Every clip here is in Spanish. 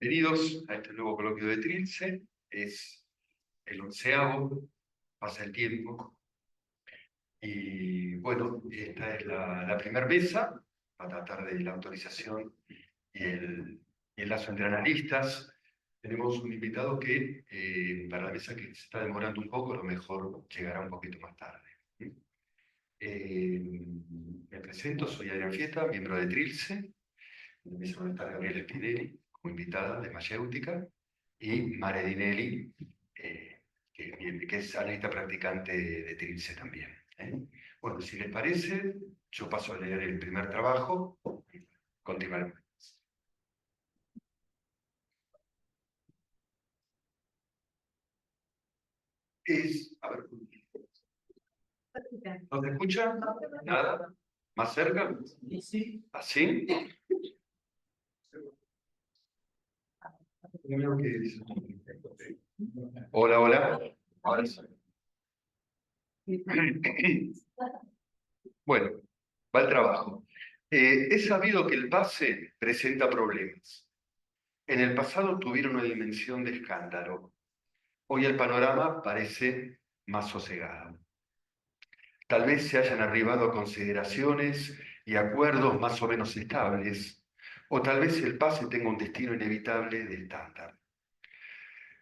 Bienvenidos a este nuevo coloquio de Trilce. Es el 11º, pasa el tiempo. Y bueno, esta es la primera mesa para tratar de la autorización y el lazo entre analistas. Tenemos un invitado que, para la mesa que se está demorando un poco, a lo mejor llegará un poquito más tarde. Me presento, soy Adrián Fiesta, miembro de Trilce. En la mesa va a estar Gabriela Spinelli como invitada de Mayéutica y Mare Dinelli, que es analista practicante de Trilce también. Bueno, si les parece, yo paso a leer el primer trabajo y continuaremos. A ver, ¿no se escucha? ¿Nada? ¿Más cerca? ¿Así? Hola, hola. Ahora sí. Bueno, va el trabajo. Es sabido que el pase presenta problemas. En el pasado tuvieron una dimensión de escándalo. Hoy el panorama parece más sosegado. Tal vez se hayan arribado a consideraciones y acuerdos más o menos estables, o tal vez el pase tenga un destino inevitable de estándar.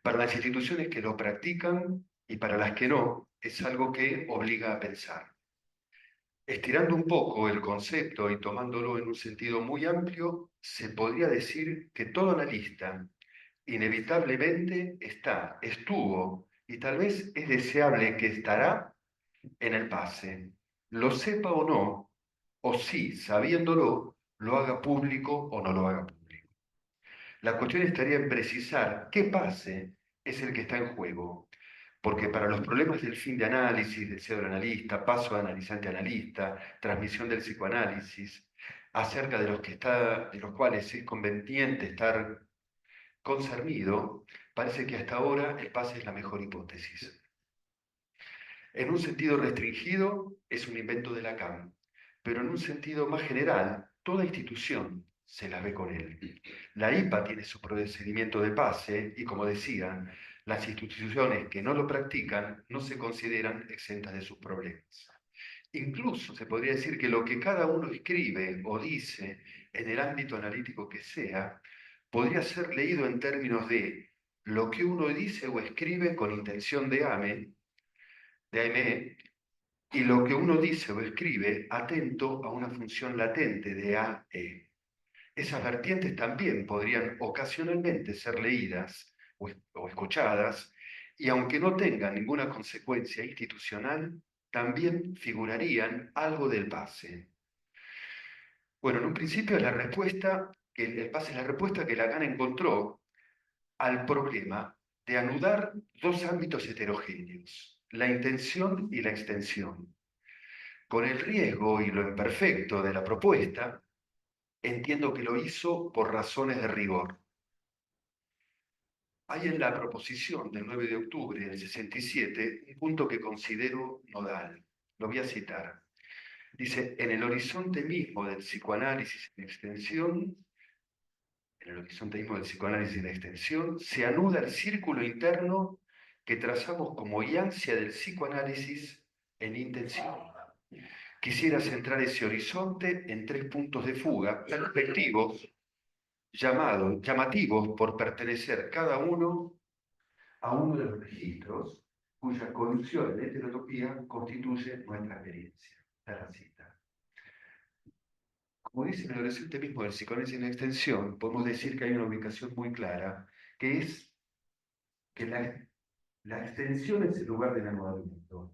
Para las instituciones que lo practican y para las que no, es algo que obliga a pensar. Estirando un poco el concepto y tomándolo en un sentido muy amplio, se podría decir que todo analista inevitablemente estuvo y tal vez es deseable que estará en el pase, lo sepa o no, o si, sabiéndolo, lo haga público o no lo haga público. La cuestión estaría en precisar qué pase es el que está en juego, porque para los problemas del fin de análisis, del pseudoanalista, paso de analizante a analista, transmisión del psicoanálisis, acerca de los cuales es conveniente estar concernido, parece que hasta ahora el pase es la mejor hipótesis. En un sentido restringido, es un invento de Lacan, pero en un sentido más general, toda institución se la ve con él. La IPA tiene su procedimiento de pase y, como decía, las instituciones que no lo practican no se consideran exentas de sus problemas. Incluso se podría decir que lo que cada uno escribe o dice en el ámbito analítico que sea, podría ser leído en términos de lo que uno dice o escribe con intención de AME, y lo que uno dice o escribe atento a una función latente de AE. Esas vertientes también podrían ocasionalmente ser leídas o escuchadas, y aunque no tengan ninguna consecuencia institucional, también figurarían algo del pase. Bueno, en un principio es la respuesta, el pase es la respuesta que Lacan encontró al problema de anudar dos ámbitos heterogéneos, la intención y la extensión. Con el riesgo y lo imperfecto de la propuesta, entiendo que lo hizo por razones de rigor. Hay en la proposición del 9 de octubre del 67 un punto que considero nodal. Lo voy a citar. Dice, en el horizonte mismo del psicoanálisis en extensión, se anuda el círculo interno que trazamos como iancia del psicoanálisis en intención. Quisiera centrar ese horizonte en tres puntos de fuga perspectivos, llamativos por pertenecer cada uno a uno de los registros cuya conducción en heterotopía constituye nuestra experiencia. La cita. Como dice el adolescente mismo del psicoanálisis en extensión, podemos decir que hay una ubicación muy clara, que es que la extensión es el lugar del anudamiento.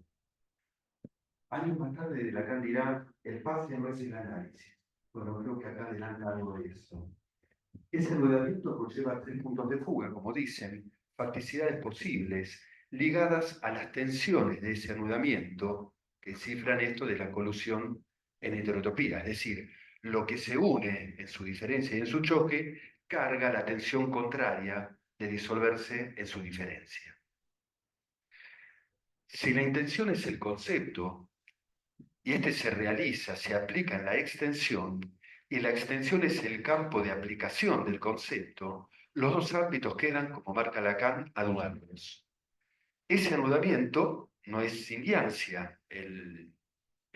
Años más tarde, Lacan dirá, el pase no es el análisis. Bueno, creo que acá adelanta algo de eso. Ese anudamiento conlleva tres puntos de fuga, como dicen, facticidades posibles, ligadas a las tensiones de ese anudamiento, que cifran esto de la colusión en heterotopía, es decir, lo que se une en su diferencia y en su choque, carga la tensión contraria de disolverse en su diferencia. Si la intención es el concepto, y este se realiza, se aplica en la extensión, y la extensión es el campo de aplicación del concepto, Los dos ámbitos quedan, como marca Lacan, anudados. Ese anudamiento no es invariancia, el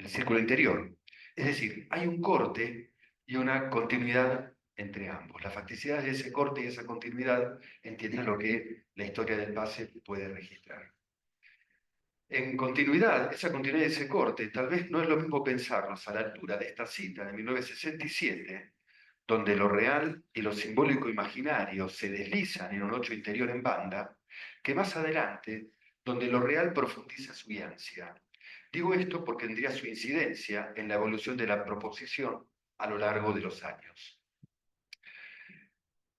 círculo interior. Es decir, hay un corte y una continuidad entre ambos. La facticidad de ese corte y esa continuidad entienden lo que la historia del pase puede registrar. En continuidad, esa continuidad y ese corte, tal vez no es lo mismo pensarlos a la altura de esta cita de 1967, donde lo real y lo simbólico imaginario se deslizan en un ocho interior en banda, que más adelante, donde lo real profundiza su guiancia. Digo esto porque tendría su incidencia en la evolución de la proposición a lo largo de los años.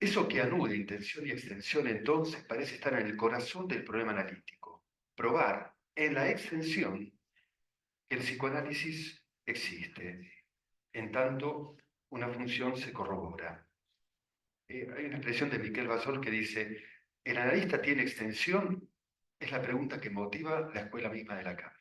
Eso que anude intención y extensión entonces parece estar en el corazón del problema analítico. Probar en la extensión que el psicoanálisis existe, en tanto una función se corrobora. Hay una expresión de Miquel Basol que dice, ¿el analista tiene extensión? Es la pregunta que motiva la escuela misma de Lacan.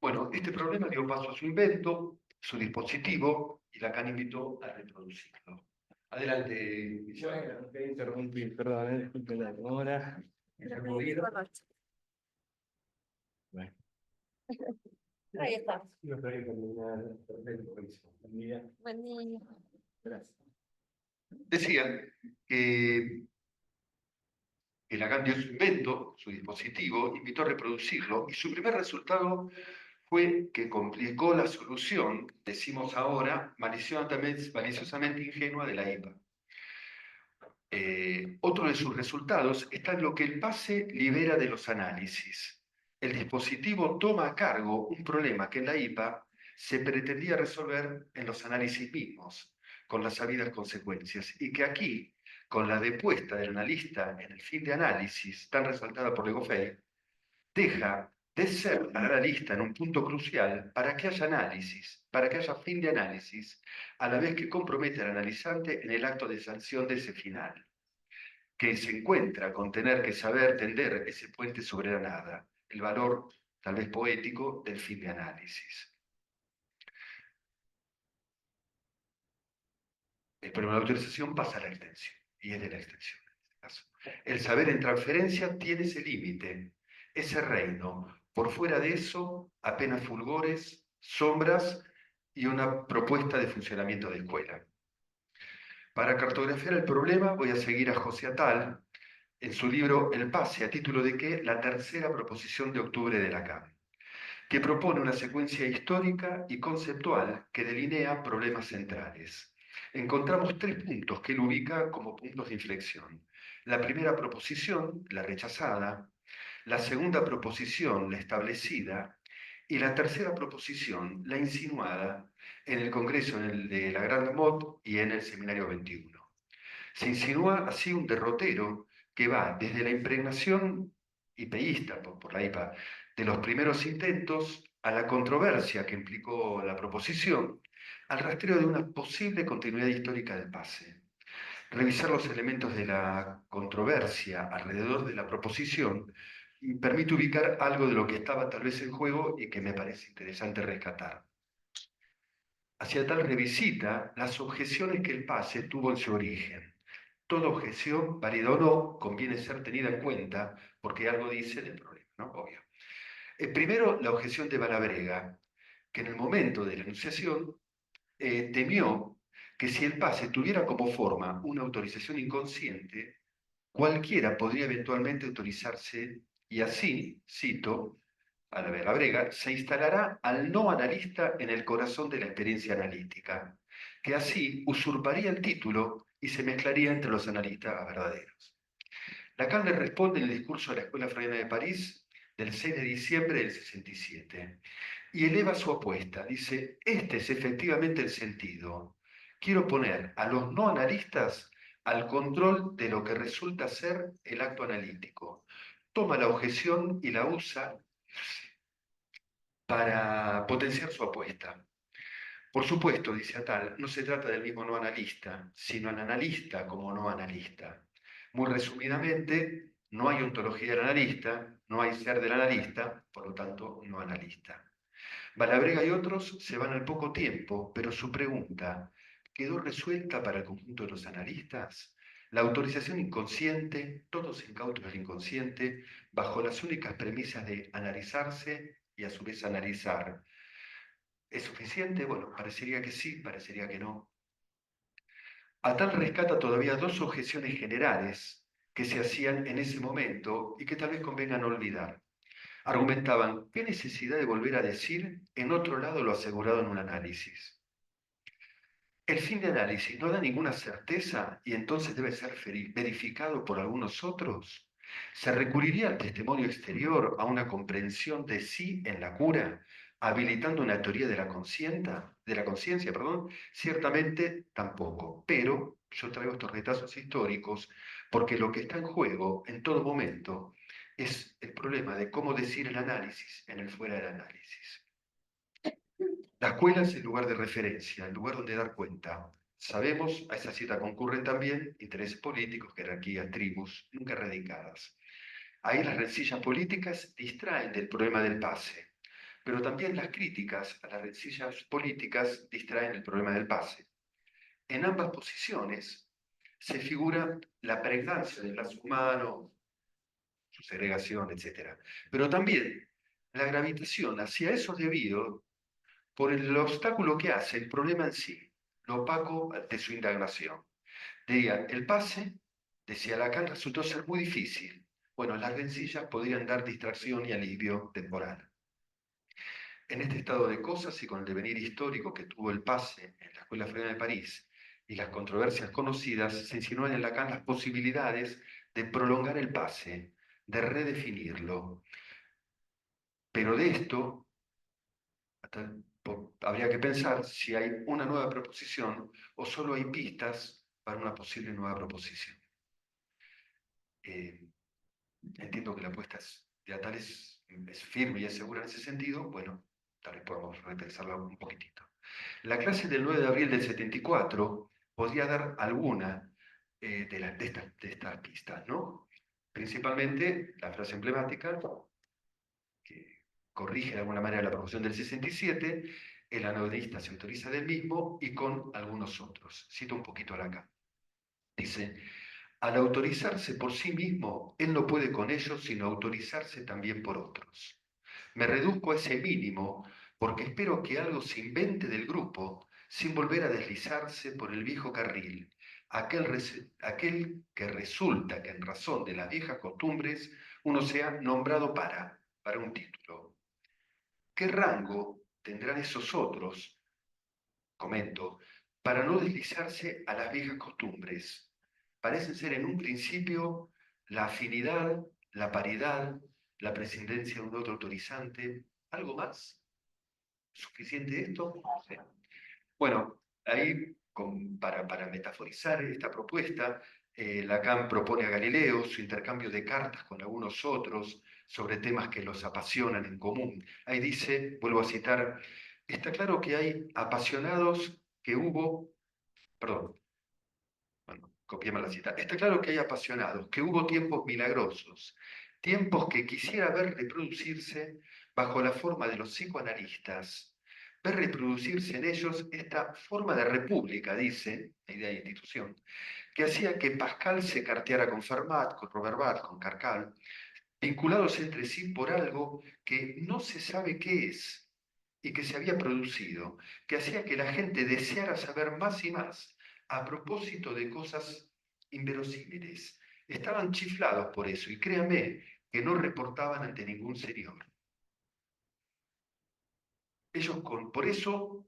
Bueno, este problema dio paso a su invento, su dispositivo, y Lacan invitó a reproducirlo. Adelante, Bueno, te interrumpí, perdón, disculpe la demora. Bueno, Ahí está. no creo que terminar. Perfecto, buenísimo. Buen día. Buen día. Gracias. decía que Lacan dio su invento, su dispositivo, invitó a reproducirlo, y su primer resultado fue que complicó la solución, decimos ahora, maliciosamente ingenua de la IPA. Otro de sus resultados está en lo que el pase libera de los análisis. El dispositivo toma a cargo un problema que en la IPA se pretendía resolver en los análisis mismos, con las sabidas consecuencias, y que aquí, con la depuesta del analista en el fin de análisis, tan resaltada por Legofrey, deja de ser analista en un punto crucial para que haya análisis, para que haya fin de análisis, a la vez que compromete al analizante en el acto de sanción de ese final, que se encuentra con tener que saber tender ese puente sobre la nada, el valor tal vez poético del fin de análisis. Pero la autorización pasa a la extensión, y es de la extensión en este caso. El saber en transferencia tiene ese límite, ese reino. Por fuera de eso, apenas fulgores, sombras y una propuesta de funcionamiento de escuela. Para cartografiar el problema voy a seguir a José Attal en su libro El pase, a título de que la tercera proposición de octubre de Lacan, que propone una secuencia histórica y conceptual que delinea problemas centrales. Encontramos tres puntos que él ubica como puntos de inflexión. La primera proposición, la rechazada; la segunda proposición, la establecida; y la tercera proposición, la insinuada, en el Congreso de la Grande Motte y en el Seminario 21. Se insinúa así un derrotero que va desde la impregnación hipeísta por la IPA de los primeros intentos a la controversia que implicó la proposición, al rastreo de una posible continuidad histórica del pase. Revisar los elementos de la controversia alrededor de la proposición permite ubicar algo de lo que estaba tal vez en juego y que me parece interesante rescatar. Hacia tal revisita las objeciones que el pase tuvo en su origen. Toda objeción, válida o no, conviene ser tenida en cuenta porque algo dice del problema, ¿no? Obvio. Primero, la objeción de Balabrega, que en el momento de la enunciación temió que si el pase tuviera como forma una autorización inconsciente, cualquiera podría eventualmente autorizarse y así, cito, a la Balabrega, se instalará al no analista en el corazón de la experiencia analítica, que así usurparía el título y se mezclaría entre los analistas verdaderos. Lacan le responde en el discurso de la Escuela Freudiana de París del 6 de diciembre del 67 y eleva su apuesta. Dice, este es efectivamente el sentido. Quiero poner a los no analistas al control de lo que resulta ser el acto analítico. Toma la objeción y la usa para potenciar su apuesta. Por supuesto, dice Attal, no se trata del mismo no analista, sino al analista como no analista. Muy resumidamente, no hay ontología del analista, no hay ser del analista, por lo tanto, no analista. Balabrega y otros se van al poco tiempo, pero su pregunta, ¿quedó resuelta para el conjunto de los analistas? La autorización inconsciente, todos incautos del inconsciente, bajo las únicas premisas de analizarse y a su vez analizar. ¿Es suficiente? Bueno, parecería que sí, parecería que no. Atal rescata todavía dos objeciones generales que se hacían en ese momento y que tal vez convengan olvidar. Argumentaban, ¿qué necesidad de volver a decir en otro lado lo asegurado en un análisis? El fin de análisis no da ninguna certeza y entonces debe ser verificado por algunos otros. ¿Se recurriría al testimonio exterior a una comprensión de sí en la cura, habilitando una teoría de la conciencia, perdón? Ciertamente tampoco, pero yo traigo estos retazos históricos porque lo que está en juego en todo momento es el problema de cómo decir el análisis en el fuera del análisis. La escuela es el lugar de referencia, el lugar donde dar cuenta. Sabemos, a esa cita concurren también intereses políticos, jerarquías, tribus, nunca erradicadas. Ahí las rencillas políticas distraen del problema del pase, pero también las críticas a las rencillas políticas distraen del problema del pase. En ambas posiciones se figura la pregnancia del lazo humano, su segregación, etc. Pero también la gravitación hacia esos debidos por el obstáculo que hace el problema en sí, lo opaco de su indagación. Diría, el pase, decía Lacan, resultó ser muy difícil. Bueno, las rencillas podrían dar distracción y alivio temporal. En este estado de cosas y con el devenir histórico que tuvo el pase en la Escuela Freudiana de París y las controversias conocidas, se insinúan en Lacan las posibilidades de prolongar el pase, de redefinirlo. Pero de esto habría que pensar si hay una nueva proposición o solo hay pistas para una posible nueva proposición. Eh, Entiendo que la apuesta de Atal es firme y es segura en ese sentido. Bueno, tal vez podamos repensarla un poquitito. La clase del 9 de abril del 74 podría dar alguna de estas pistas, ¿no? Principalmente la frase emblemática que corrige de alguna manera la proposición del 67, el anodista se autoriza del mismo y con algunos otros. Cito un poquito a Lacan. Dice, al autorizarse por sí mismo, él no puede con ellos sino autorizarse también por otros. Me reduzco a ese mínimo porque espero que algo se invente del grupo sin volver a deslizarse por el viejo carril, aquel que resulta que en razón de las viejas costumbres uno sea nombrado para un título. ¿Qué rango tendrán esos otros, comento, para no deslizarse a las viejas costumbres? Parecen ser en un principio la afinidad, la paridad, la prescindencia de un otro autorizante. ¿Algo más? ¿Suficiente esto? No sé. Bueno, ahí para metaforizar esta propuesta, Lacan propone a Galileo su intercambio de cartas con algunos otros sobre temas que los apasionan en común. Ahí dice, vuelvo a citar, está claro que hay apasionados que hubo, perdón, bueno, copié mal la cita, está claro que hay apasionados, que hubo tiempos milagrosos, tiempos que quisiera ver reproducirse bajo la forma de los psicoanalistas, ver reproducirse en ellos esta forma de república, dice, la idea de institución, que hacía que Pascal se carteara con Fermat, con Robert Barth, con Carcal, vinculados entre sí por algo que no se sabe qué es y que se había producido, que hacía que la gente deseara saber más y más a propósito de cosas inverosímiles. Estaban chiflados por eso y créame que no reportaban ante ningún señor. Por eso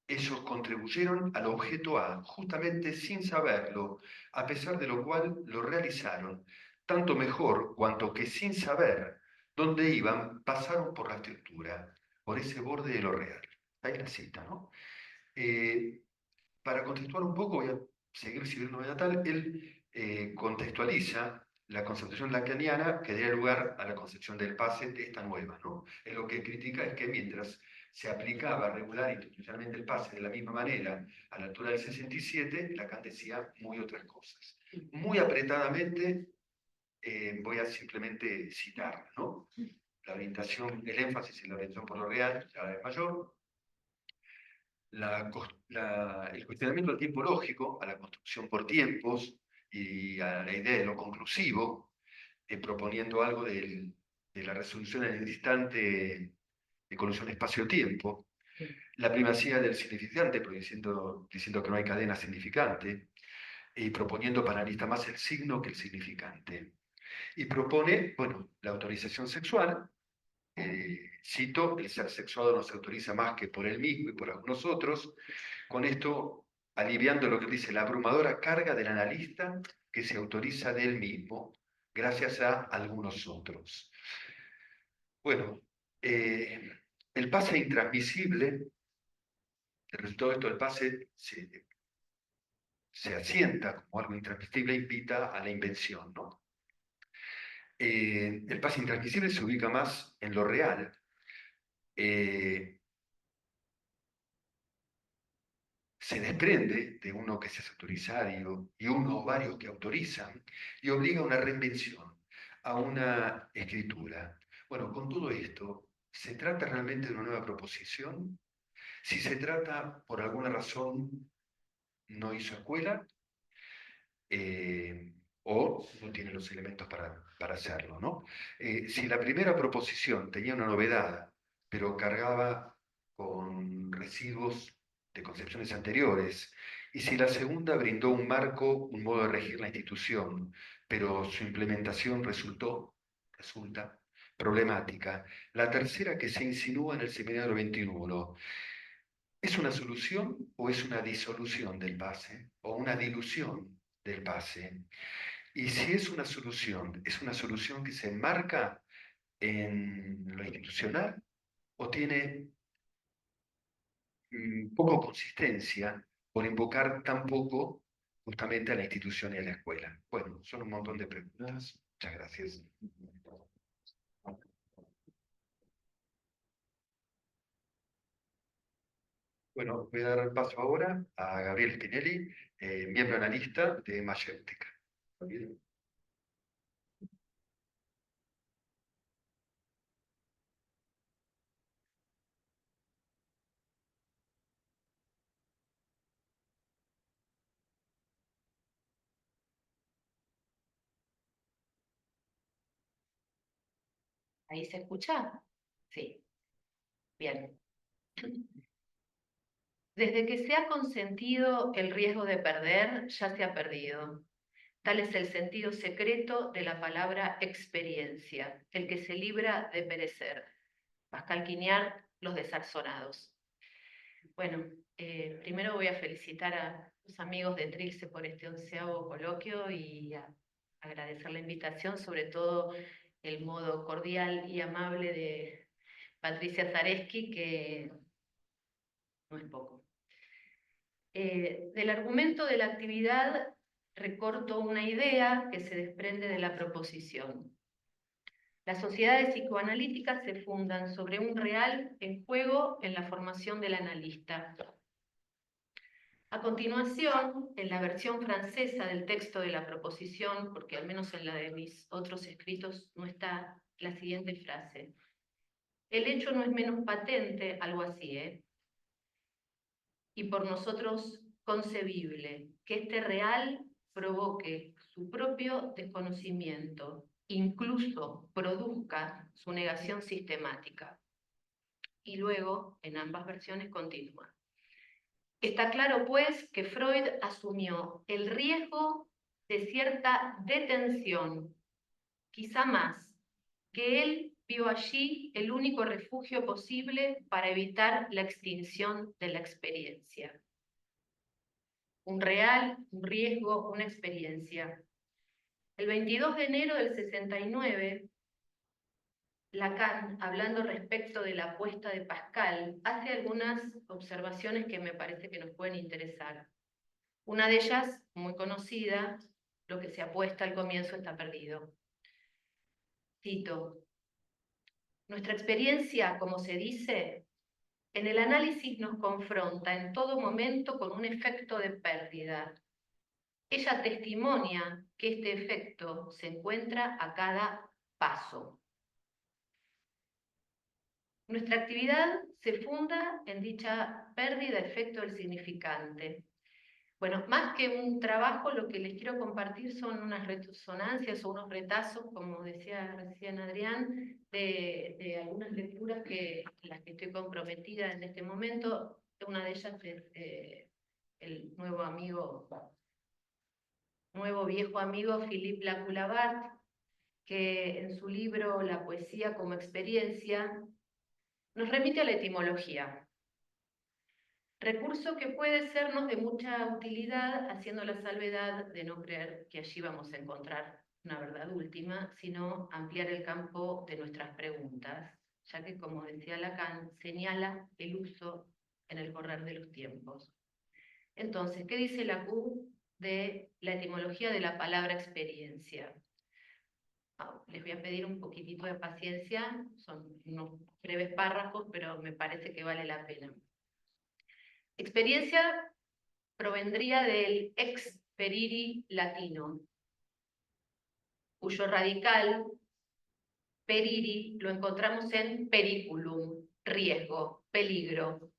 ellos contribuyeron al objeto A, justamente sin saberlo, a pesar de lo cual lo realizaron, tanto mejor cuanto que sin saber dónde iban, pasaron por la estructura, por ese borde de lo real. Ahí la cita, ¿no? Para contextuar un poco, voy a seguir siguiendo Natal, él contextualiza la concepción lacaniana que daría lugar a la concepción del pase de esta nueva, ¿no? Él lo que critica es que mientras se aplicaba regular institucionalmente el pase de la misma manera a la altura del 67, Lacan decía muy otras cosas. Muy apretadamente voy a simplemente citar, ¿no? La orientación, el énfasis en la orientación por lo real cada vez mayor, el cuestionamiento del tiempo lógico a la construcción por tiempos y a la idea de lo conclusivo, proponiendo algo de la resolución en el instante de colusión espacio-tiempo, la primacía del significante, pero diciendo que no hay cadena significante, y proponiendo para analista más el signo que el significante. Y propone, bueno, la autorización sexual, cito, el ser sexuado no se autoriza más que por él mismo y por algunos otros, con esto aliviando lo que dice la abrumadora carga del analista que se autoriza de él mismo gracias a algunos otros. Bueno, el pase intransmisible, el resultado de esto del pase se asienta como algo intransmisible, invita a la invención, ¿no? El pase intransmisible se ubica más en lo real. Se desprende de uno que se hace autorizario y uno o varios que autorizan y obliga a una reinvención, a una escritura. Bueno, con todo esto, ¿se trata realmente de una nueva proposición? Si se trata, por alguna razón, no hizo escuela, o no tiene los elementos para hacerlo, ¿no? Si la primera proposición tenía una novedad, pero cargaba con residuos de concepciones anteriores, y si la segunda brindó un marco, un modo de regir la institución, pero su implementación resulta problemática, la tercera que se insinúa en el seminario 21, ¿es una solución o es una disolución del pase o una dilución del pase? Y si es una solución que se enmarca en lo institucional o tiene poco consistencia por invocar tan poco justamente a la institución y a la escuela. Bueno, son un montón de preguntas. Muchas gracias. Bueno, voy a dar el paso ahora a Gabriel Spinelli, miembro analista de Mayéutica. ¿Ahí se escucha? Sí, bien. Desde que se ha consentido el riesgo de perder, ya se ha perdido. Tal es el sentido secreto de la palabra experiencia, el que se libra de perecer. Pascal Quignard, Los Desarzonados. Bueno, primero voy a felicitar a los amigos de Trilce por este 11º coloquio y agradecer la invitación, sobre todo el modo cordial y amable de Patricia Zareski, que no es poco. Del argumento de la actividad recorto una idea que se desprende de la proposición. Las sociedades psicoanalíticas se fundan sobre un real en juego en la formación del analista. A continuación, en la versión francesa del texto de la proposición, porque al menos en la de mis otros escritos no está la siguiente frase. El hecho no es menos patente, algo así, y por nosotros concebible, que este real provoque su propio desconocimiento, incluso produzca su negación sistemática. Y luego, en ambas versiones, continúa. Está claro, pues, que Freud asumió el riesgo de cierta detención, quizá más, que él vio allí el único refugio posible para evitar la extinción de la experiencia. Un real, un riesgo, una experiencia. El 22 de enero del 69, Lacan, hablando respecto de la apuesta de Pascal, hace algunas observaciones que me parece que nos pueden interesar. Una de ellas, muy conocida, lo que se apuesta al comienzo está perdido. Cito, nuestra experiencia, como se dice, en el análisis nos confronta en todo momento con un efecto de pérdida. Ella testimonia que este efecto se encuentra a cada paso. Nuestra actividad se funda en dicha pérdida efecto del significante. Bueno, más que un trabajo, lo que les quiero compartir son unas resonancias o unos retazos, como decía recién Adrián, de algunas lecturas las que estoy comprometida en este momento. Una de ellas es el nuevo viejo amigo Philippe Lacoulabart, que en su libro La poesía como experiencia nos remite a la etimología. Recurso que puede sernos de mucha utilidad, haciendo la salvedad de no creer que allí vamos a encontrar una verdad última, sino ampliar el campo de nuestras preguntas, ya que, como decía Lacan, señala el uso en el correr de los tiempos. Entonces, ¿qué dice Lacan de la etimología de la palabra experiencia? Les voy a pedir un poquitito de paciencia, son unos breves párrafos, pero me parece que vale la pena. Experiencia provendría del experiri latino, cuyo radical, periri, lo encontramos en periculum, riesgo, peligro.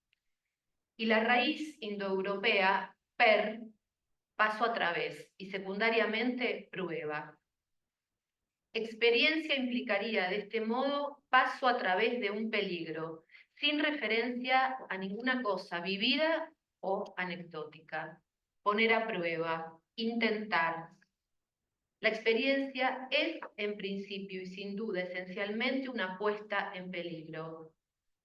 Y la raíz indoeuropea, per, paso a través, y secundariamente, prueba. Experiencia implicaría de este modo paso a través de un peligro, sin referencia a ninguna cosa vivida o anecdótica. Poner a prueba, intentar. La experiencia es, en principio y sin duda, esencialmente una puesta en peligro.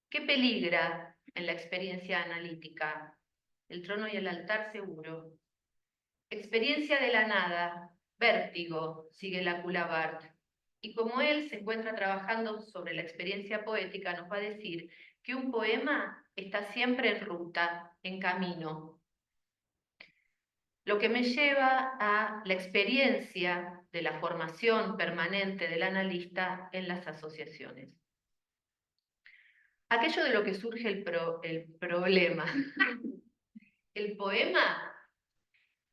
¿Qué peligra en la experiencia analítica? El trono y el altar seguro. Experiencia de la nada, vértigo, sigue Lacoulabart. Y como él se encuentra trabajando sobre la experiencia poética, nos va a decir que un poema está siempre en ruta, en camino. Lo que me lleva a la experiencia de la formación permanente del analista en las asociaciones. Aquello de lo que surge el problema. El poema,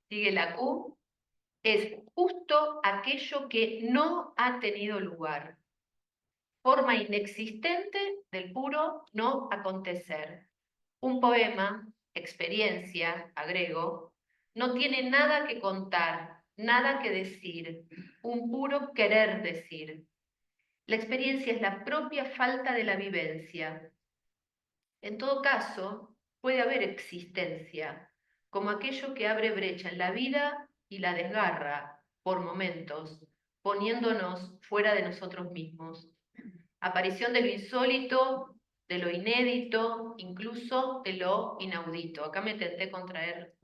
sigue Lacan, es justo aquello que no ha tenido lugar. Forma inexistente del puro no acontecer. Un poema, experiencia, agrego, no tiene nada que contar, nada que decir, un puro querer decir. La experiencia es la propia falta de la vivencia. En todo caso, puede haber existencia, como aquello que abre brecha en la vida y la desgarra, por momentos, poniéndonos fuera de nosotros mismos. Aparición de lo insólito, de lo inédito, incluso de lo inaudito. Acá me intenté contraer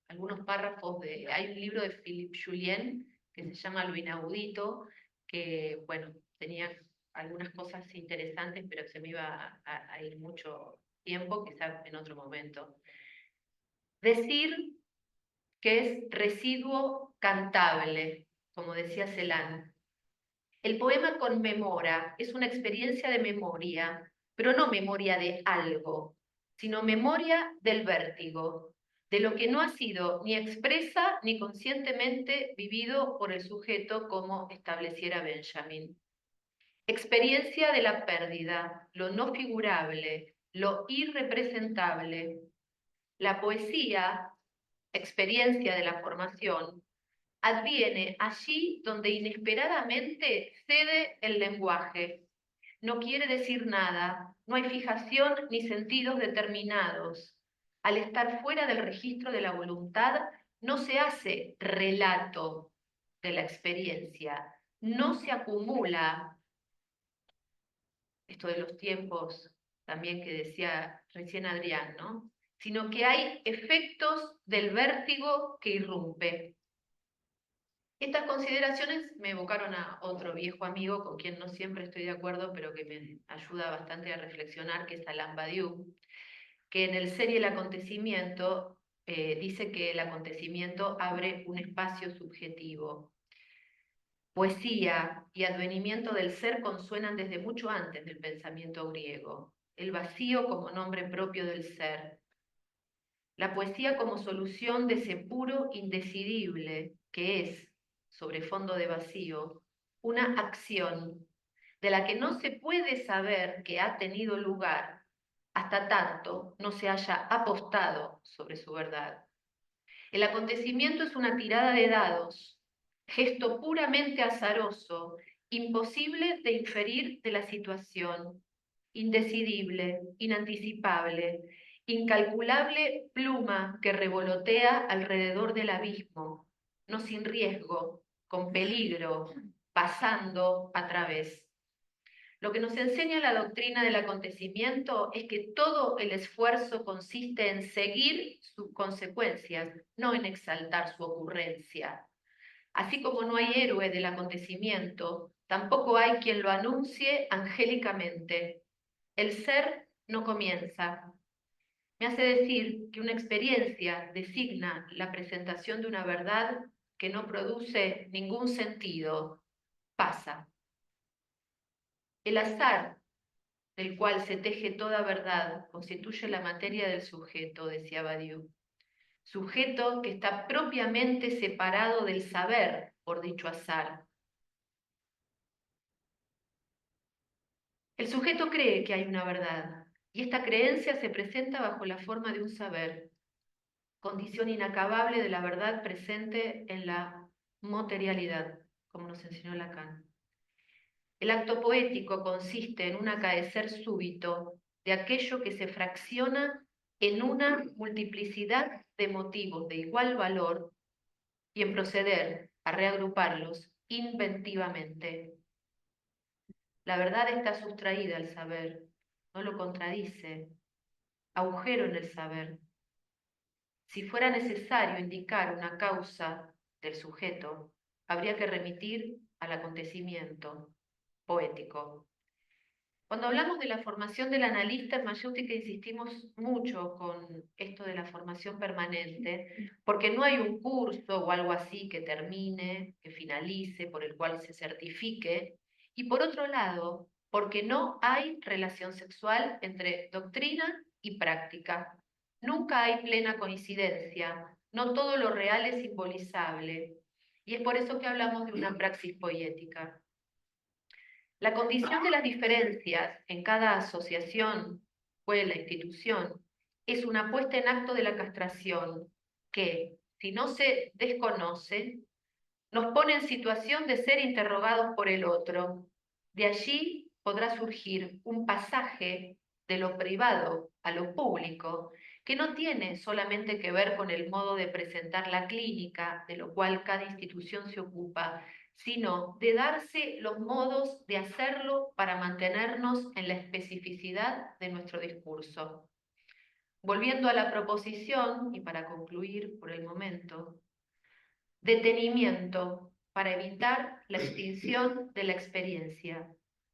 algunos párrafos hay un libro de Philippe Julien que se llama Lo inaudito, que, bueno, tenía algunas cosas interesantes, pero se me iba a ir mucho tiempo, quizás en otro momento. Decir que es residuo cantable, como decía Celan. El poema conmemora, es una experiencia de memoria, pero no memoria de algo, sino memoria del vértigo, de lo que no ha sido ni expresa ni conscientemente vivido por el sujeto, como estableciera Benjamin. Experiencia de la pérdida, lo no figurable, lo irrepresentable. La poesía, experiencia de la formación, adviene allí donde inesperadamente cede el lenguaje. No quiere decir nada, no hay fijación ni sentidos determinados. Al estar fuera del registro de la voluntad, no se hace relato de la experiencia, no se acumula. Esto de los tiempos también que decía recién Adrián, ¿no? Sino que hay efectos del vértigo que irrumpe. Estas consideraciones me evocaron a otro viejo amigo con quien no siempre estoy de acuerdo, pero que me ayuda bastante a reflexionar, que es Alain Badiou, que en el Ser y el acontecimiento dice que el acontecimiento abre un espacio subjetivo. Poesía y advenimiento del ser consuenan desde mucho antes del pensamiento griego. El vacío como nombre propio del ser. La poesía como solución de ese puro indecidible que es, sobre fondo de vacío, una acción de la que no se puede saber que ha tenido lugar hasta tanto no se haya apostado sobre su verdad. El acontecimiento es una tirada de dados, gesto puramente azaroso, imposible de inferir de la situación, indecidible, inanticipable, incalculable pluma que revolotea alrededor del abismo, no sin riesgo, con peligro, pasando a través. Lo que nos enseña la doctrina del acontecimiento es que todo el esfuerzo consiste en seguir sus consecuencias, no en exaltar su ocurrencia. Así como no hay héroe del acontecimiento, tampoco hay quien lo anuncie angélicamente. El ser no comienza. Me hace decir que una experiencia designa la presentación de una verdad que no produce ningún sentido, pasa. El azar del cual se teje toda verdad, constituye la materia del sujeto, decía Badiou. Sujeto que está propiamente separado del saber por dicho azar. El sujeto cree que hay una verdad, y esta creencia se presenta bajo la forma de un saber, condición inacabable de la verdad presente en la materialidad, como nos enseñó Lacan. El acto poético consiste en un acaecer súbito de aquello que se fracciona en una multiplicidad de motivos de igual valor y en proceder a reagruparlos inventivamente. La verdad está sustraída al saber, no lo contradice, agujero en el saber. Si fuera necesario indicar una causa del sujeto, habría que remitir al acontecimiento poético. Cuando hablamos de la formación del analista, en Mayéutica insistimos mucho con esto de la formación permanente, porque no hay un curso o algo así que termine, que finalice, por el cual se certifique, y por otro lado, porque no hay relación sexual entre doctrina y práctica. Nunca hay plena coincidencia, no todo lo real es simbolizable, y es por eso que hablamos de una praxis poética. La condición de las diferencias en cada asociación, escuela, institución, es una puesta en acto de la castración que, si no se desconoce, nos pone en situación de ser interrogados por el otro. De allí podrá surgir un pasaje de lo privado a lo público, que no tiene solamente que ver con el modo de presentar la clínica, de lo cual cada institución se ocupa, sino de darse los modos de hacerlo para mantenernos en la especificidad de nuestro discurso. Volviendo a la proposición, y para concluir por el momento, detenimiento para evitar la extinción de la experiencia.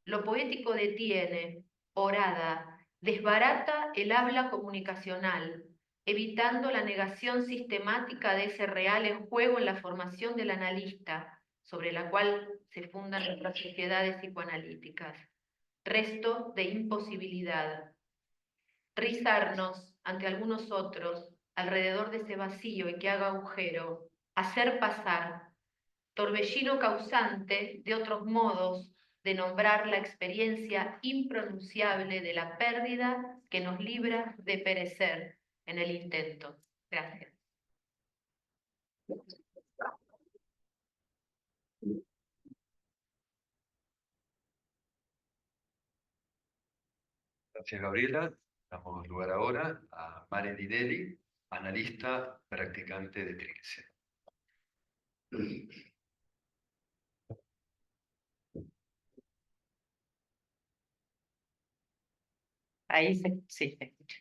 Lo poético detiene, orada, desbarata el habla comunicacional, evitando la negación sistemática de ese real en juego en la formación del analista, sobre la cual se fundan nuestras sociedades psicoanalíticas. Resto de imposibilidad. Rizarnos ante algunos otros alrededor de ese vacío y que haga agujero, hacer pasar, torbellino causante de otros modos de nombrar la experiencia impronunciable de la pérdida que nos libra de perecer en el intento. Gracias. Gracias, Gabriela. Damos lugar ahora a Mare Dinelli, analista practicante de Trilce. Ahí sí, se escucha.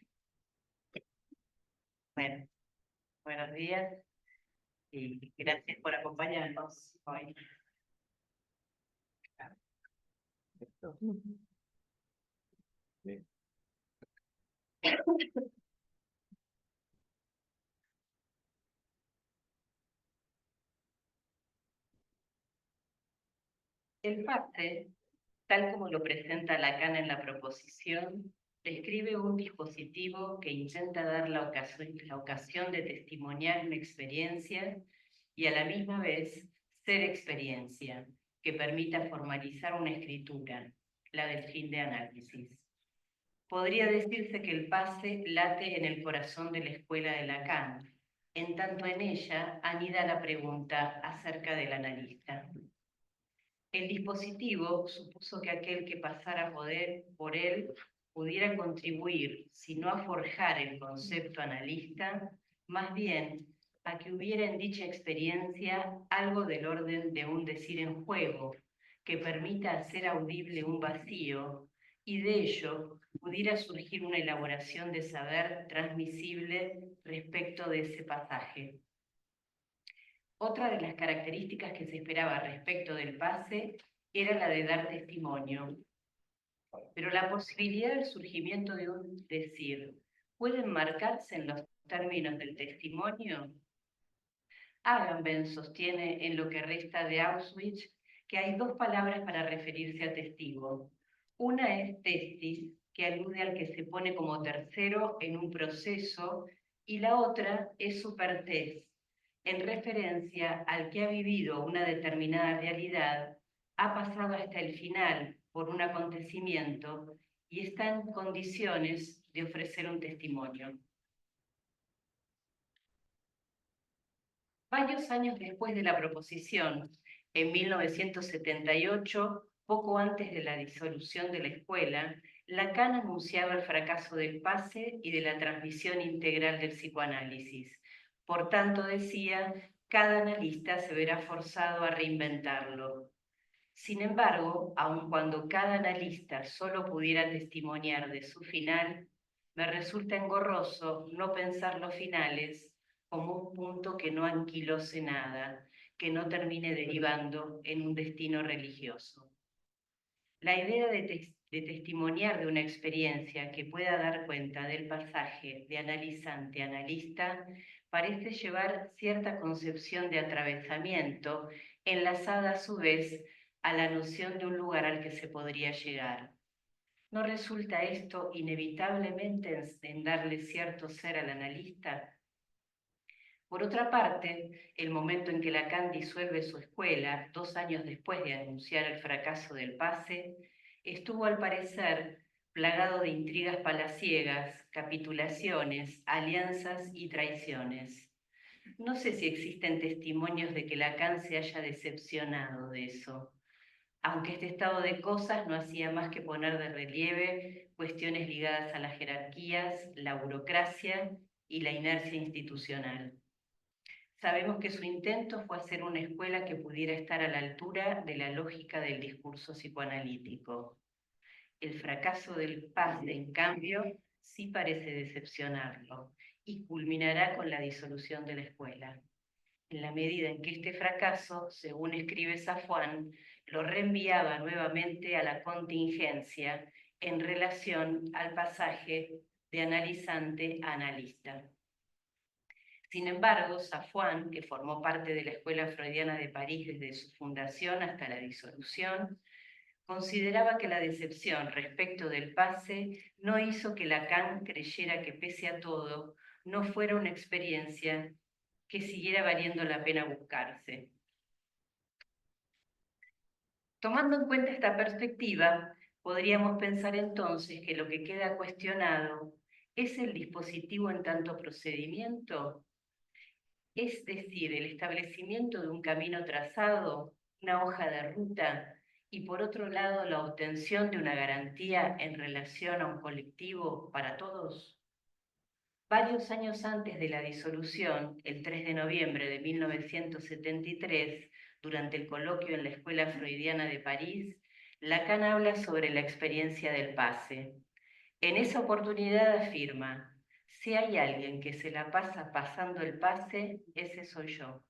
Bueno, buenos días y gracias por acompañarnos hoy. El pase, tal como lo presenta Lacan en la proposición, describe un dispositivo que intenta dar la ocasión de testimoniar una experiencia y a la misma vez ser experiencia, que permita formalizar una escritura, la del fin de análisis. Podría decirse que el pase late en el corazón de la escuela de Lacan, en tanto en ella anida la pregunta acerca del analista. El dispositivo supuso que aquel que pasara por él pudiera contribuir, si no a forjar el concepto analista, más bien a que hubiera en dicha experiencia algo del orden de un decir en juego, que permita hacer audible un vacío, y de ello pudiera surgir una elaboración de saber transmisible respecto de ese pasaje. Otra de las características que se esperaba respecto del pase era la de dar testimonio. Pero la posibilidad del surgimiento de un decir puede enmarcarse en los términos del testimonio. Agamben sostiene en Lo que resta de Auschwitz que hay dos palabras para referirse a testigo. Una es testis, que alude al que se pone como tercero en un proceso, y la otra es supertes, en referencia al que ha vivido una determinada realidad, ha pasado hasta el final por un acontecimiento y está en condiciones de ofrecer un testimonio. Varios años después de la proposición, en 1978, poco antes de la disolución de la escuela, Lacan anunciaba el fracaso del pase y de la transmisión integral del psicoanálisis. Por tanto, decía, cada analista se verá forzado a reinventarlo. Sin embargo, aun cuando cada analista solo pudiera testimoniar de su final, me resulta engorroso no pensar los finales como un punto que no anquilose nada, que no termine derivando en un destino religioso. La idea de testimoniar de una experiencia que pueda dar cuenta del pasaje de analizante a analista parece llevar cierta concepción de atravesamiento, enlazada a su vez a la noción de un lugar al que se podría llegar. ¿No resulta esto inevitablemente en darle cierto ser al analista? Por otra parte, el momento en que Lacan disuelve su escuela, 2 años después de anunciar el fracaso del pase, estuvo al parecer plagado de intrigas palaciegas, capitulaciones, alianzas y traiciones. No sé si existen testimonios de que Lacan se haya decepcionado de eso, aunque este estado de cosas no hacía más que poner de relieve cuestiones ligadas a las jerarquías, la burocracia y la inercia institucional. Sabemos que su intento fue hacer una escuela que pudiera estar a la altura de la lógica del discurso psicoanalítico. El fracaso del pase, en cambio, sí parece decepcionarlo y culminará con la disolución de la escuela. En la medida en que este fracaso, según escribe Safwan, lo reenviaba nuevamente a la contingencia en relación al pasaje de analizante a analista. Sin embargo, Safwan, que formó parte de la Escuela Freudiana de París desde su fundación hasta la disolución, consideraba que la decepción respecto del pase no hizo que Lacan creyera que pese a todo no fuera una experiencia que siguiera valiendo la pena buscarse. Tomando en cuenta esta perspectiva, podríamos pensar entonces que lo que queda cuestionado es el dispositivo en tanto procedimiento, es decir, el establecimiento de un camino trazado, una hoja de ruta, y por otro lado la obtención de una garantía en relación a un colectivo para todos. Varios años antes de la disolución, el 3 de noviembre de 1973, durante el coloquio en la Escuela Freudiana de París, Lacan habla sobre la experiencia del pase. En esa oportunidad afirma: si hay alguien que se la pasa pasando el pase, ese soy yo.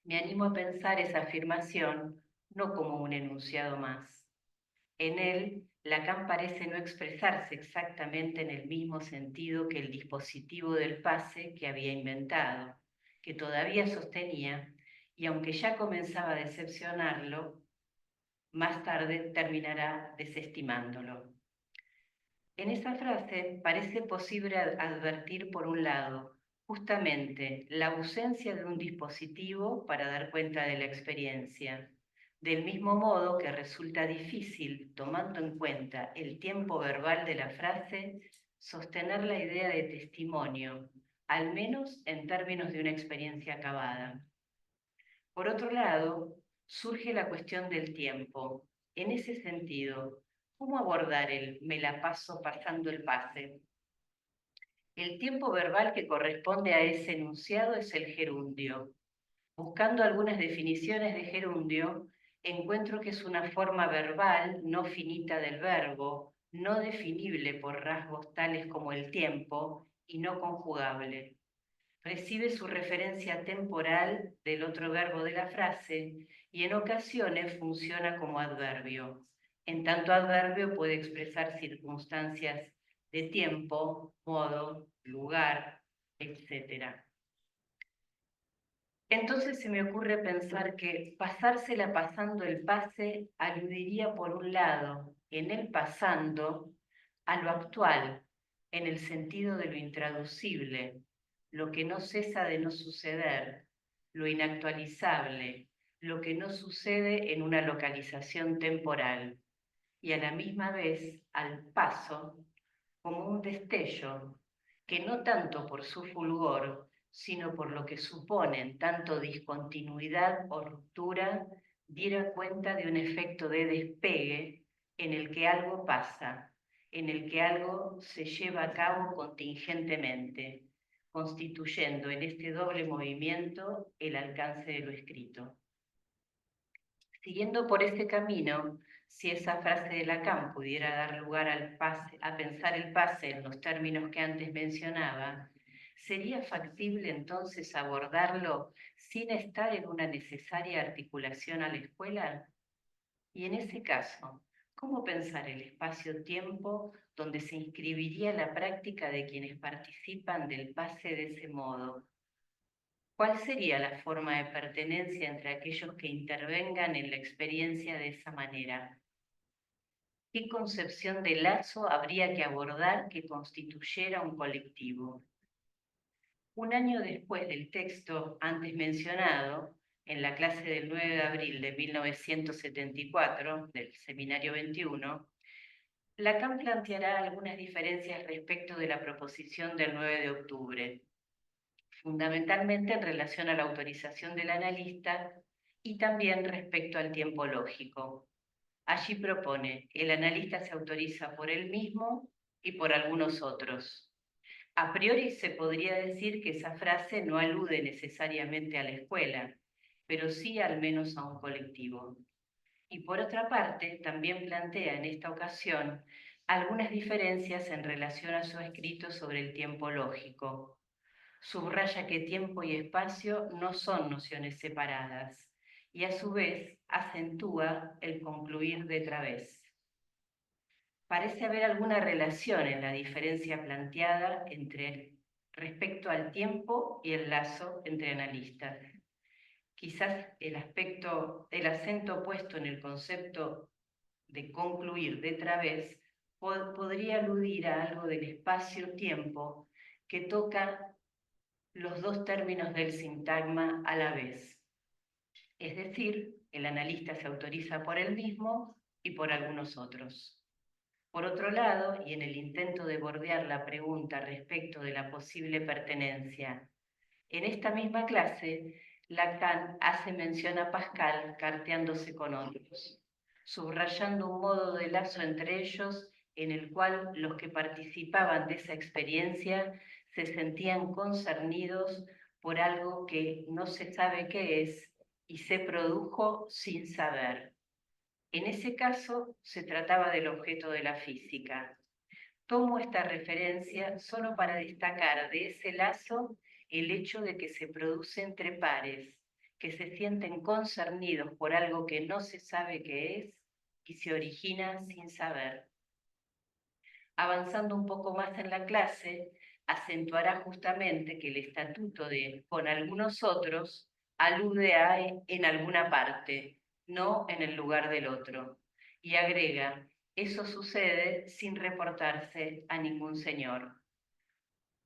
Me animo a pensar esa afirmación no como un enunciado más. En él, Lacan parece no expresarse exactamente en el mismo sentido que el dispositivo del pase que había inventado, que todavía sostenía, y aunque ya comenzaba a decepcionarlo, más tarde terminará desestimándolo. En esa frase parece posible advertir, por un lado, justamente la ausencia de un dispositivo para dar cuenta de la experiencia, del mismo modo que resulta difícil, tomando en cuenta el tiempo verbal de la frase, sostener la idea de testimonio, al menos en términos de una experiencia acabada. Por otro lado, surge la cuestión del tiempo. En ese sentido, ¿cómo abordar el me la paso pasando el pase? El tiempo verbal que corresponde a ese enunciado es el gerundio. Buscando algunas definiciones de gerundio, encuentro que es una forma verbal no finita del verbo, no definible por rasgos tales como el tiempo y no conjugable. Recibe su referencia temporal del otro verbo de la frase y en ocasiones funciona como adverbio. En tanto adverbio puede expresar circunstancias de tiempo, modo, lugar, etc. Entonces se me ocurre pensar que pasársela pasando el pase aludiría por un lado, en el pasando, a lo actual, en el sentido de lo intraducible, lo que no cesa de no suceder, lo inactualizable, lo que no sucede en una localización temporal, y a la misma vez al paso como un destello, que no tanto por su fulgor, sino por lo que suponen tanto discontinuidad o ruptura, diera cuenta de un efecto de despegue en el que algo pasa, en el que algo se lleva a cabo contingentemente, constituyendo en este doble movimiento el alcance de lo escrito. Siguiendo por ese camino, si esa frase de Lacan pudiera dar lugar al pase, a pensar el pase en los términos que antes mencionaba, ¿sería factible entonces abordarlo sin estar en una necesaria articulación a la escuela? Y en ese caso, ¿cómo pensar el espacio-tiempo donde se inscribiría la práctica de quienes participan del pase de ese modo? ¿Cuál sería la forma de pertenencia entre aquellos que intervengan en la experiencia de esa manera? ¿Qué concepción de lazo habría que abordar que constituyera un colectivo? Un año después del texto antes mencionado, en la clase del 9 de abril de 1974, del Seminario 21, Lacan planteará algunas diferencias respecto de la proposición del 9 de octubre, fundamentalmente en relación a la autorización del analista y también respecto al tiempo lógico. Allí propone, el analista se autoriza por él mismo y por algunos otros. A priori se podría decir que esa frase no alude necesariamente a la escuela, pero sí al menos a un colectivo. Y por otra parte, también plantea en esta ocasión algunas diferencias en relación a su escrito sobre el tiempo lógico. Subraya que tiempo y espacio no son nociones separadas y a su vez acentúa el concluir de través. Parece haber alguna relación en la diferencia planteada respecto al tiempo y el lazo entre analistas. Quizás el acento puesto en el concepto de concluir de través podría aludir a algo del espacio-tiempo que toca los dos términos del sintagma a la vez. Es decir, el analista se autoriza por él mismo y por algunos otros. Por otro lado, y en el intento de bordear la pregunta respecto de la posible pertenencia, en esta misma clase, Lacan hace mención a Pascal carteándose con otros, subrayando un modo de lazo entre ellos en el cual los que participaban de esa experiencia se sentían concernidos por algo que no se sabe qué es y se produjo sin saber. En ese caso, se trataba del objeto de la física. Tomo esta referencia solo para destacar de ese lazo el hecho de que se produce entre pares, que se sienten concernidos por algo que no se sabe qué es y se origina sin saber. Avanzando un poco más en la clase, acentuará justamente que el estatuto de con algunos otros alude a en alguna parte, no en el lugar del otro, y agrega, eso sucede sin reportarse a ningún señor.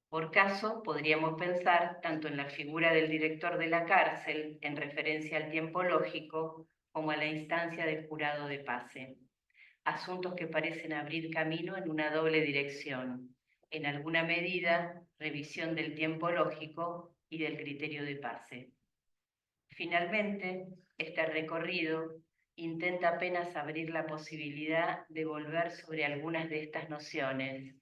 Por caso, podríamos pensar tanto en la figura del director de la cárcel, en referencia al tiempo lógico, como a la instancia del jurado de pase. Asuntos que parecen abrir camino en una doble dirección, en alguna medida, revisión del tiempo lógico y del criterio de pase. Finalmente, este recorrido intenta apenas abrir la posibilidad de volver sobre algunas de estas nociones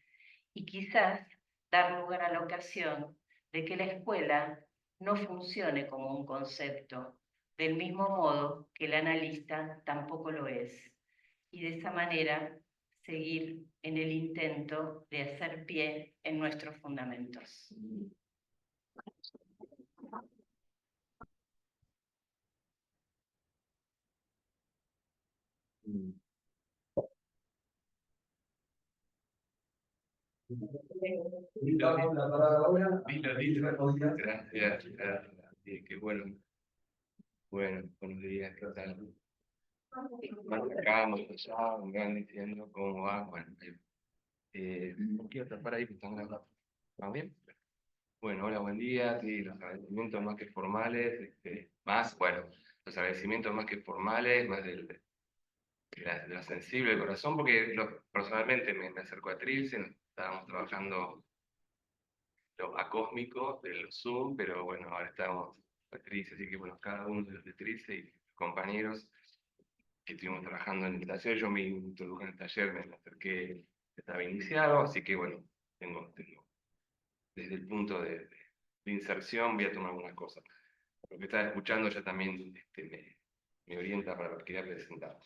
y quizás dar lugar a la ocasión de que la escuela no funcione como un concepto, del mismo modo que el analista tampoco lo es, y de esa manera seguir en el intento de hacer pie en nuestros fundamentos. Gracias, gracias. Qué bueno. Bueno, buenos días, ¿qué tal? Más acá, más allá, me van diciendo cómo va. Bueno, no quiero tapar ahí, porque están grabando. ¿Va bien? Bueno, hola, buen día. Sí, los agradecimientos más que formales, bueno, los agradecimientos más que formales, más de la sensible del corazón, porque personalmente me acerco a Trilce, estábamos trabajando lo acósmico del Zoom, pero bueno, ahora estamos a Trilce, así que bueno, cada uno de los de Trilce y compañeros que estuvimos trabajando en el taller, yo me introduje en el taller, me acerqué, estaba iniciado, así que bueno, tengo desde el punto de inserción voy a tomar algunas cosas. Lo que estaba escuchando ya también me orienta para lo que quería presentar.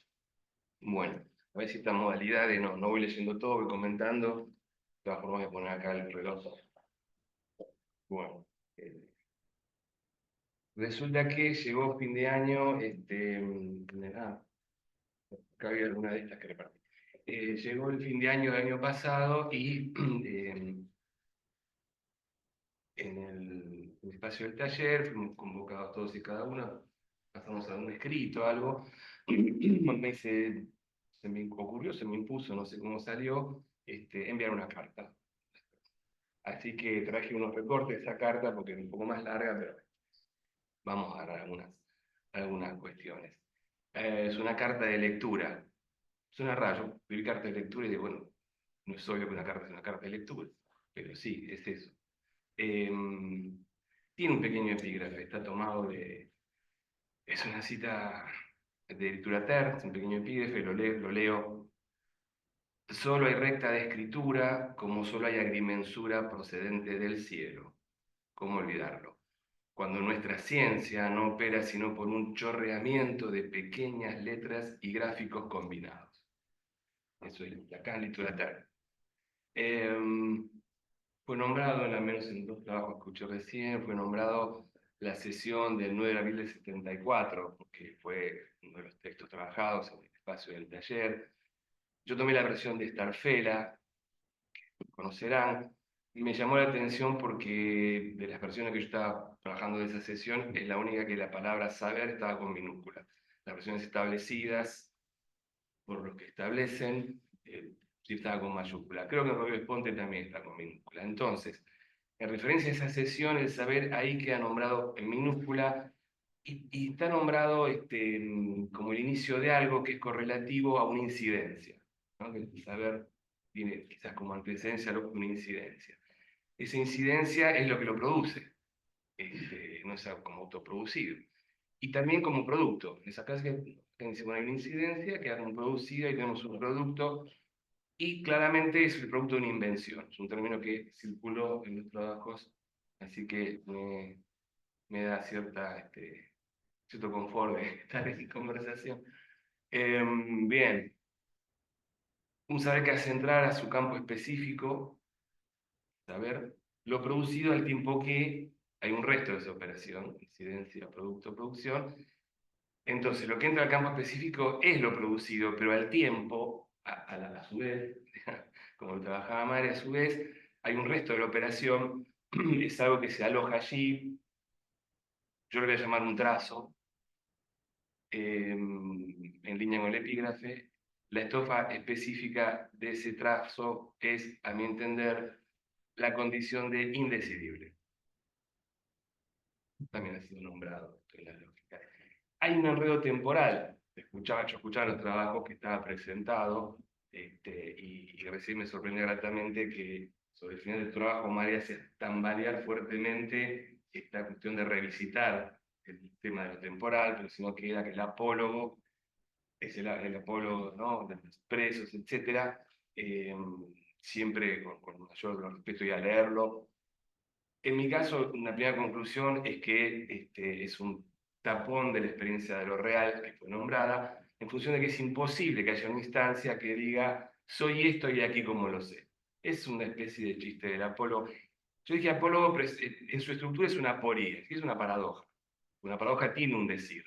Bueno, a ver si esta modalidad de no voy leyendo todo, voy comentando, de todas formas voy a poner acá el reloj. Bueno, resulta que llegó fin de año, acá había alguna de estas que repartí. Llegó el fin de año del año pasado y en el espacio del taller fuimos convocados todos y cada uno, pasamos a un escrito, algo, se me ocurrió, se me impuso, no sé cómo salió, enviar una carta. Así que traje unos recortes de esa carta porque es un poco más larga, pero vamos a dar algunas cuestiones. Es una carta de lectura. Suena raro, escribir carta de lectura y digo, bueno, no es obvio que una carta es una carta de lectura, pero sí, es eso. Tiene un pequeño epígrafe, está tomado es una cita de lectura Terz, un pequeño epígrafe, lo leo. Solo hay recta de escritura, como solo hay agrimensura procedente del cielo. ¿Cómo olvidarlo? Cuando nuestra ciencia no opera sino por un chorreamiento de pequeñas letras y gráficos combinados. Eso es acá en lectura Terz. Fue nombrado, al menos en dos trabajos que escuché recién, fue nombrado la sesión del 9 de abril del 74, que fue uno de los textos trabajados en el espacio del taller. Yo tomé la versión de Starfela, que conocerán, y me llamó la atención porque de las versiones que yo estaba trabajando de esa sesión, es la única que la palabra saber estaba con minúscula. Las versiones establecidas por los que establecen, sí estaba con mayúscula. Creo que en Rodríguez Ponte también está con minúscula. Entonces, en referencia a esa sesión, el saber ahí queda nombrado en minúscula y está nombrado como el inicio de algo que es correlativo a una incidencia, ¿no? Que el saber tiene quizás como antecedencia una incidencia. Esa incidencia es lo que lo produce, no es algo como autoproducido. Y también como producto. En esa casa que hay una incidencia, queda como producida y tenemos un producto. Y claramente es el producto de una invención, es un término que circuló en los trabajos, así que me da cierto confort de estar en conversación. Bien, un saber que hace entrar a su campo específico, saber lo producido al tiempo que hay un resto de esa operación, incidencia, producto, producción. Entonces, lo que entra al campo específico es lo producido, pero al tiempo, a su vez, como lo trabajaba Mare, a su vez, hay un resto de la operación, es algo que se aloja allí, yo lo voy a llamar un trazo, en línea con el epígrafe. La estofa específica de ese trazo es, a mi entender, la condición de indecidible. También ha sido nombrado en la lógica. Hay un enredo temporal. Yo escuchaba los trabajos que estaba presentado, y recién me sorprendió gratamente que sobre el final del trabajo, María hace tambalear fuertemente esta cuestión de revisitar el tema de lo temporal, pero si no queda que el apólogo es el apólogo, ¿no?, de los presos, etc. Siempre con mayor respeto y a leerlo. En mi caso, una primera conclusión es que es un tapón de la experiencia de lo real que fue nombrada, en función de que es imposible que haya una instancia que diga, soy esto y aquí como lo sé. Es una especie de chiste del Apolo. Yo dije Apolo, pero en su estructura es una aporía, es una paradoja. Una paradoja tiene un decir,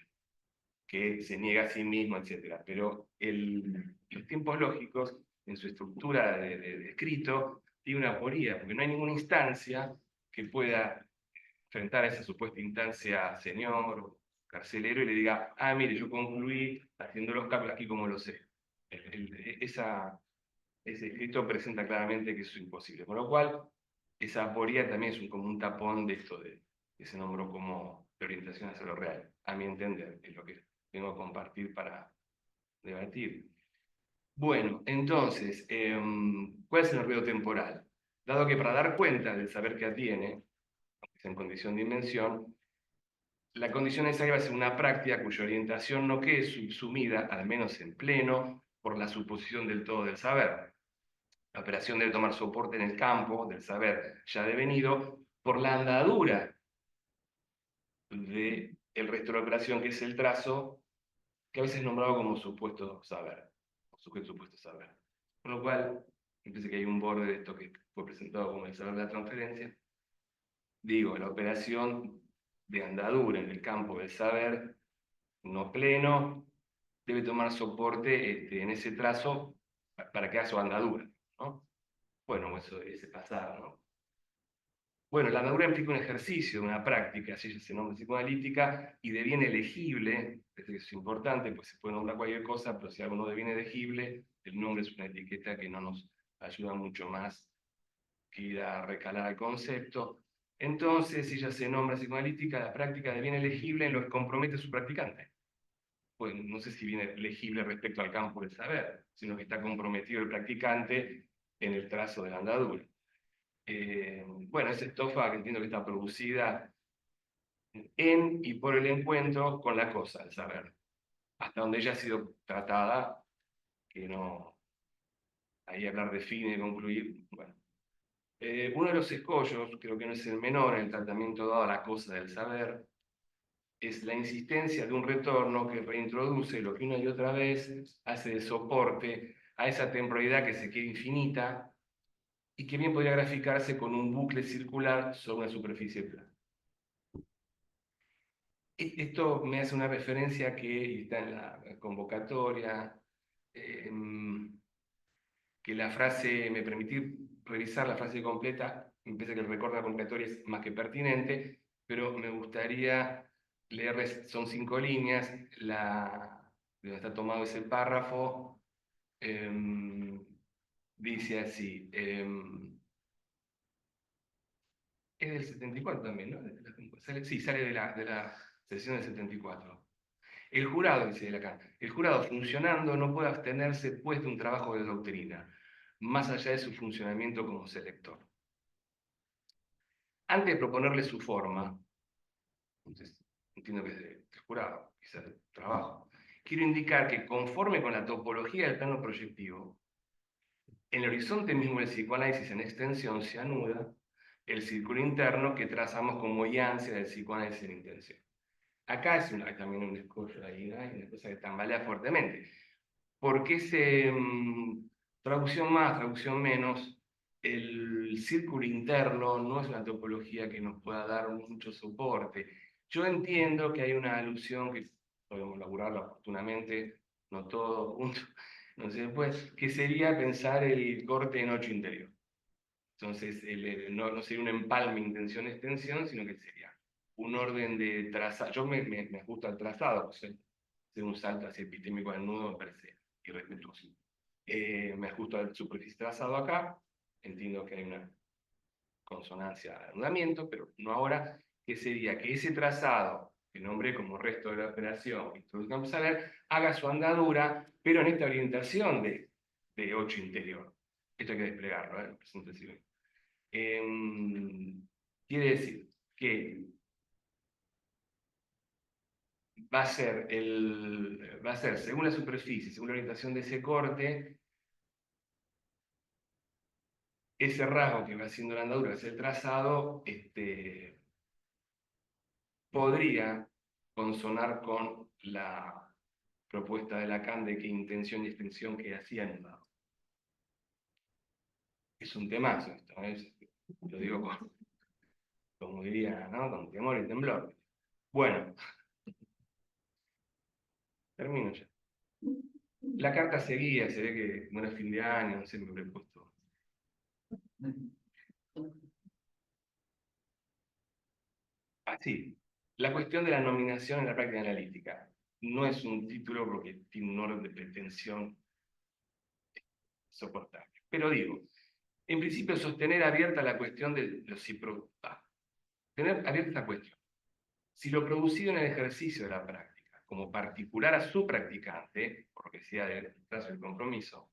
que se niega a sí mismo, etc. Pero los tiempos lógicos, en su estructura de escrito, tiene una aporía, porque no hay ninguna instancia que pueda enfrentar a esa supuesta instancia señor o carcelero y le diga, ah, mire, yo concluí haciendo los cálculos aquí como lo sé. Ese escrito presenta claramente que eso es imposible. Con lo cual, esa aporía también es como un tapón de esto que se nombró como de orientación hacia lo real. A mi entender, es lo que vengo a compartir para debatir. Bueno, entonces, ¿cuál es el ruido temporal? Dado que para dar cuenta del saber que atiene, en condición de invención, la condición necesaria va a ser una práctica cuya orientación no quede subsumida, al menos en pleno, por la suposición del todo del saber. La operación debe tomar soporte en el campo del saber ya devenido por la andadura del resto de la operación, que es el trazo, que a veces es nombrado como supuesto saber, o sujeto supuesto saber. Con lo cual, me parece que hay un borde de esto que fue presentado como el saber de la transferencia. Digo, la operación de andadura en el campo del saber, no pleno, debe tomar soporte en ese trazo para que haga su andadura, ¿no? Bueno, eso es ese pasado, ¿no? Bueno, la andadura implica un ejercicio, una práctica, así se nombra psicoanalítica, y deviene legible, eso es importante, pues se puede nombrar cualquier cosa, pero si algo no deviene legible, el nombre es una etiqueta que no nos ayuda mucho más que ir a recalar el concepto. Entonces, si ya se nombra psicoanalítica, la práctica deviene legible en lo que compromete a su practicante. Pues no sé si viene legible respecto al campo del saber, sino que está comprometido el practicante en el trazo de la andadura. Bueno, esa estofa que entiendo que está producida en y por el encuentro con la cosa, el saber. Hasta donde ella ha sido tratada, que no... Ahí hablar de fin y concluir, bueno. Uno de los escollos, creo que no es el menor en el tratamiento dado a la cosa del saber, es la insistencia de un retorno que reintroduce lo que una y otra vez hace de soporte a esa temporalidad que se quiere infinita y que bien podría graficarse con un bucle circular sobre una superficie plana. Esto me hace una referencia que está en la convocatoria, que la frase, me permití revisar la frase completa, me parece que el recorte de la convocatoria es más que pertinente, pero me gustaría leerles, son 5 líneas, de donde está tomado ese párrafo, dice así, es del 74 también, ¿no? Sí, sale de la sesión del 74. El jurado, dice Lacan, el jurado funcionando no puede abstenerse pues de un trabajo de doctrina, más allá de su funcionamiento como selector. Antes de proponerle su forma, entonces entiendo que es del jurado, quizás del trabajo, quiero indicar que conforme con la topología del plano proyectivo, en el horizonte mismo del psicoanálisis en extensión se anuda el círculo interno que trazamos como iancia del psicoanálisis en intención. Acá hay también un escollo ahí, ¿no? Hay una cosa que tambalea fuertemente. Porque ese traducción más, traducción menos, el círculo interno no es una topología que nos pueda dar mucho soporte. Yo entiendo que hay una alusión que podemos elaborarla oportunamente, no todo junto, no sé después, que sería pensar el corte en 8 interior. Entonces, no sería un empalme intención-extensión, sino que sería un orden de trazado. Yo me ajusto al trazado, pues, hacer un salto hacia epistémico al nudo me parece irrespetuoso. Me ajusto al superficie trazado acá, entiendo que hay una consonancia de anudamiento, pero no ahora, que sería que ese trazado, que nombré como resto de la operación, introduzcamos a ver, haga su andadura, pero en esta orientación de 8 interior. Esto hay que desplegarlo, presentación. quiere decir que va a ser, según la superficie, según la orientación de ese corte, ese rasgo que va haciendo la andadura, ese trazado, podría consonar con la propuesta de Lacan de qué intención y extensión que hacía en un lado. Es un temazo esto, ¿eh? Lo digo como diría, ¿no? Con temor y temblor. Bueno, termino ya. La carta seguía, se ve que no era fin de año, no sé, me habré puesto. Así, la cuestión de la nominación en la práctica analítica. No es un título porque tiene un orden de pretensión soportable. Pero digo, en principio sostener abierta la cuestión de los tener abierta esta cuestión. Si lo producido en el ejercicio de la práctica, como particular a su practicante, por lo que sea del trazo del compromiso,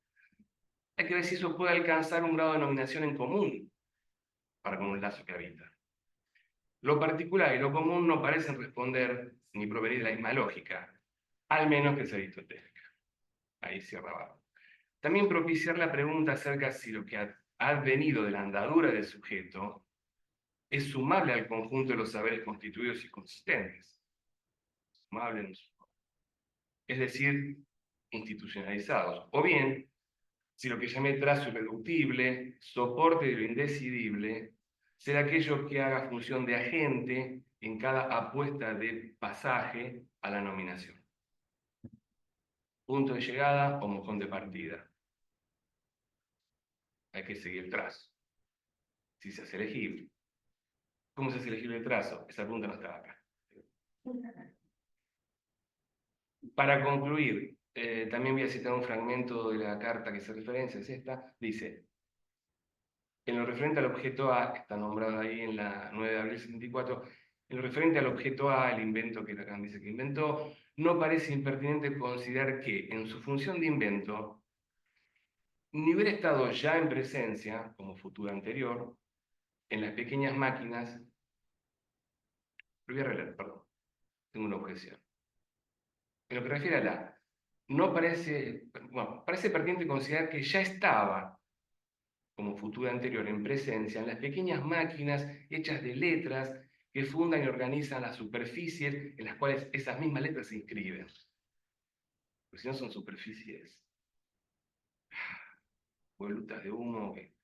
hay que ver si eso puede alcanzar un grado de nominación en común para con un lazo que habita. Lo particular y lo común no parecen responder ni provenir de la misma lógica, al menos que sea aristotélica. Ahí cierra abajo. También propiciar la pregunta acerca si lo que ha advenido de la andadura del sujeto es sumable al conjunto de los saberes constituidos y consistentes. Sumable en su... Es decir, institucionalizados. O bien, si lo que llamé trazo irreductible, soporte de lo indecidible, será aquello que haga función de agente en cada apuesta de pasaje a la nominación. Punto de llegada o mojón de partida. Hay que seguir el trazo. Si se hace elegible. ¿Cómo se hace elegible el trazo? Esa pregunta no estaba acá. Para concluir, también voy a citar un fragmento de la carta que se referencia, es esta, dice: en lo referente al objeto A, que está nombrado ahí en la 9 de abril 74, en lo referente al objeto A, el invento que Lacan dice que inventó, no parece impertinente considerar que, en su función de invento, ni hubiera estado ya en presencia, como futuro anterior, en las pequeñas máquinas. Lo voy a releer, perdón, tengo una objeción. En lo que refiere a la, no parece, bueno, parece pertinente considerar que ya estaba, como futuro anterior, en presencia en las pequeñas máquinas hechas de letras que fundan y organizan las superficies en las cuales esas mismas letras se inscriben. Porque si no son superficies volutas de humo que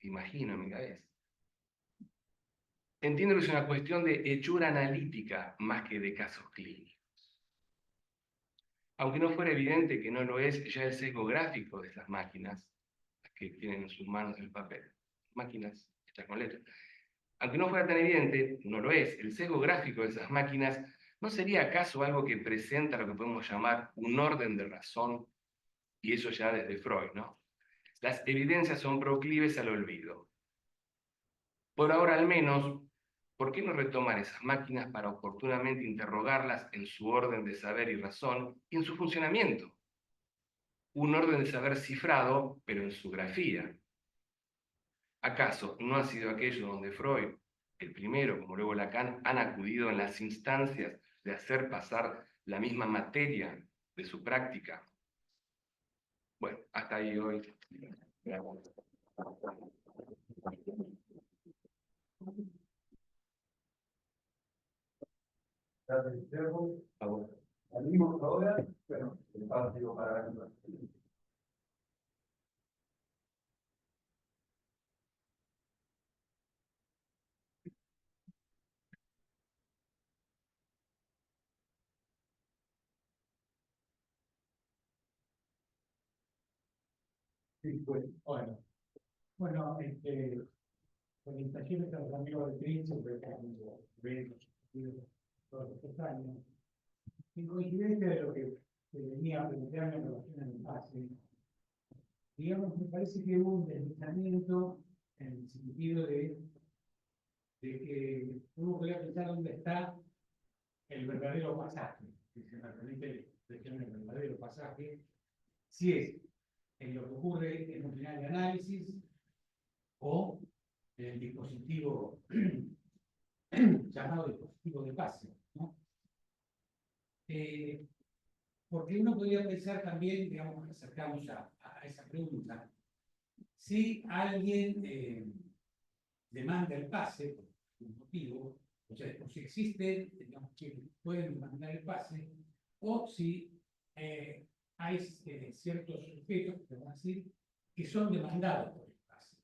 imagino en mi cabeza. Entiendo que es una cuestión de hechura analítica más que de casos clínicos. Aunque no fuera evidente que no lo es ya el sesgo gráfico de esas máquinas, las que tienen en sus manos el papel, máquinas hechas con letras. Aunque no fuera tan evidente, no lo es, el sesgo gráfico de esas máquinas ¿no sería acaso algo que presenta lo que podemos llamar un orden de razón? Y eso ya desde Freud, ¿no? Las evidencias son proclives al olvido. Por ahora al menos, ¿por qué no retomar esas máquinas para oportunamente interrogarlas en su orden de saber y razón y en su funcionamiento? Un orden de saber cifrado, pero en su grafía. ¿Acaso no ha sido aquello donde Freud, el primero, como luego Lacan, han acudido en las instancias de hacer pasar la misma materia de su práctica? Bueno, hasta ahí hoy. Salimos ahora, bueno, el partido para la... Sí, pues, bueno, felicitaciones a los amigos de Príncipe, que han venido todos estos años. En coincidencia de lo que venía planteando en relación al pase, digamos, me parece que hubo un deslizamiento en el sentido de que uno podría pensar dónde está el verdadero pasaje, que se me permite la expresión del verdadero pasaje, si es en lo que ocurre en un final de análisis o el dispositivo llamado dispositivo de pase, ¿no? Porque uno podría pensar también, digamos, nos acercamos a esa pregunta, si alguien demanda el pase por un motivo, o sea, o si existen, digamos, que pueden demandar el pase, o si hay ciertos sujetos, vamos a decir, que son demandados por el pase,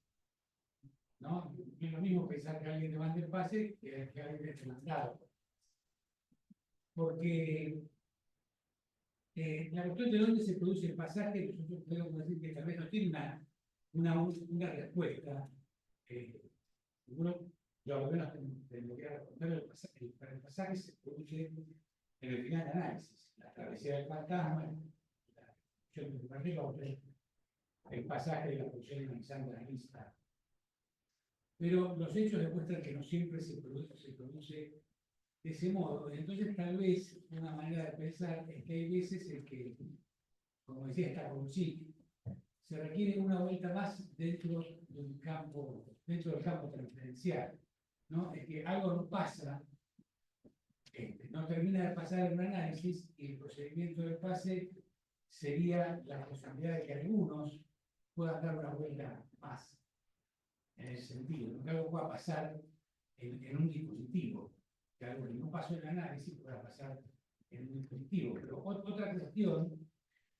¿no? Es lo mismo pensar que alguien demande el pase que alguien es demandado. Porque la cuestión de dónde se produce el pasaje, nosotros podemos decir que tal vez no tiene una respuesta. Uno, yo al menos tendría que responder el pasaje se produce en el final de análisis, la travesía del fantasma, la función de arriba, el pasaje de la función analizando la lista. Pero los hechos demuestran que no siempre se produce de ese modo. Entonces, tal vez una manera de pensar es que hay veces en que, como decía Staconcini, se requiere una vuelta más dentro del campo transferencial, ¿no? Es que algo no pasa, no termina de pasar en un análisis y el procedimiento del pase sería la posibilidad de que algunos puedan dar una vuelta más en ese sentido, ¿no? Que algo pueda pasar en un dispositivo, que algo que no pasó en el análisis pueda pasar en un dispositivo. Pero otra cuestión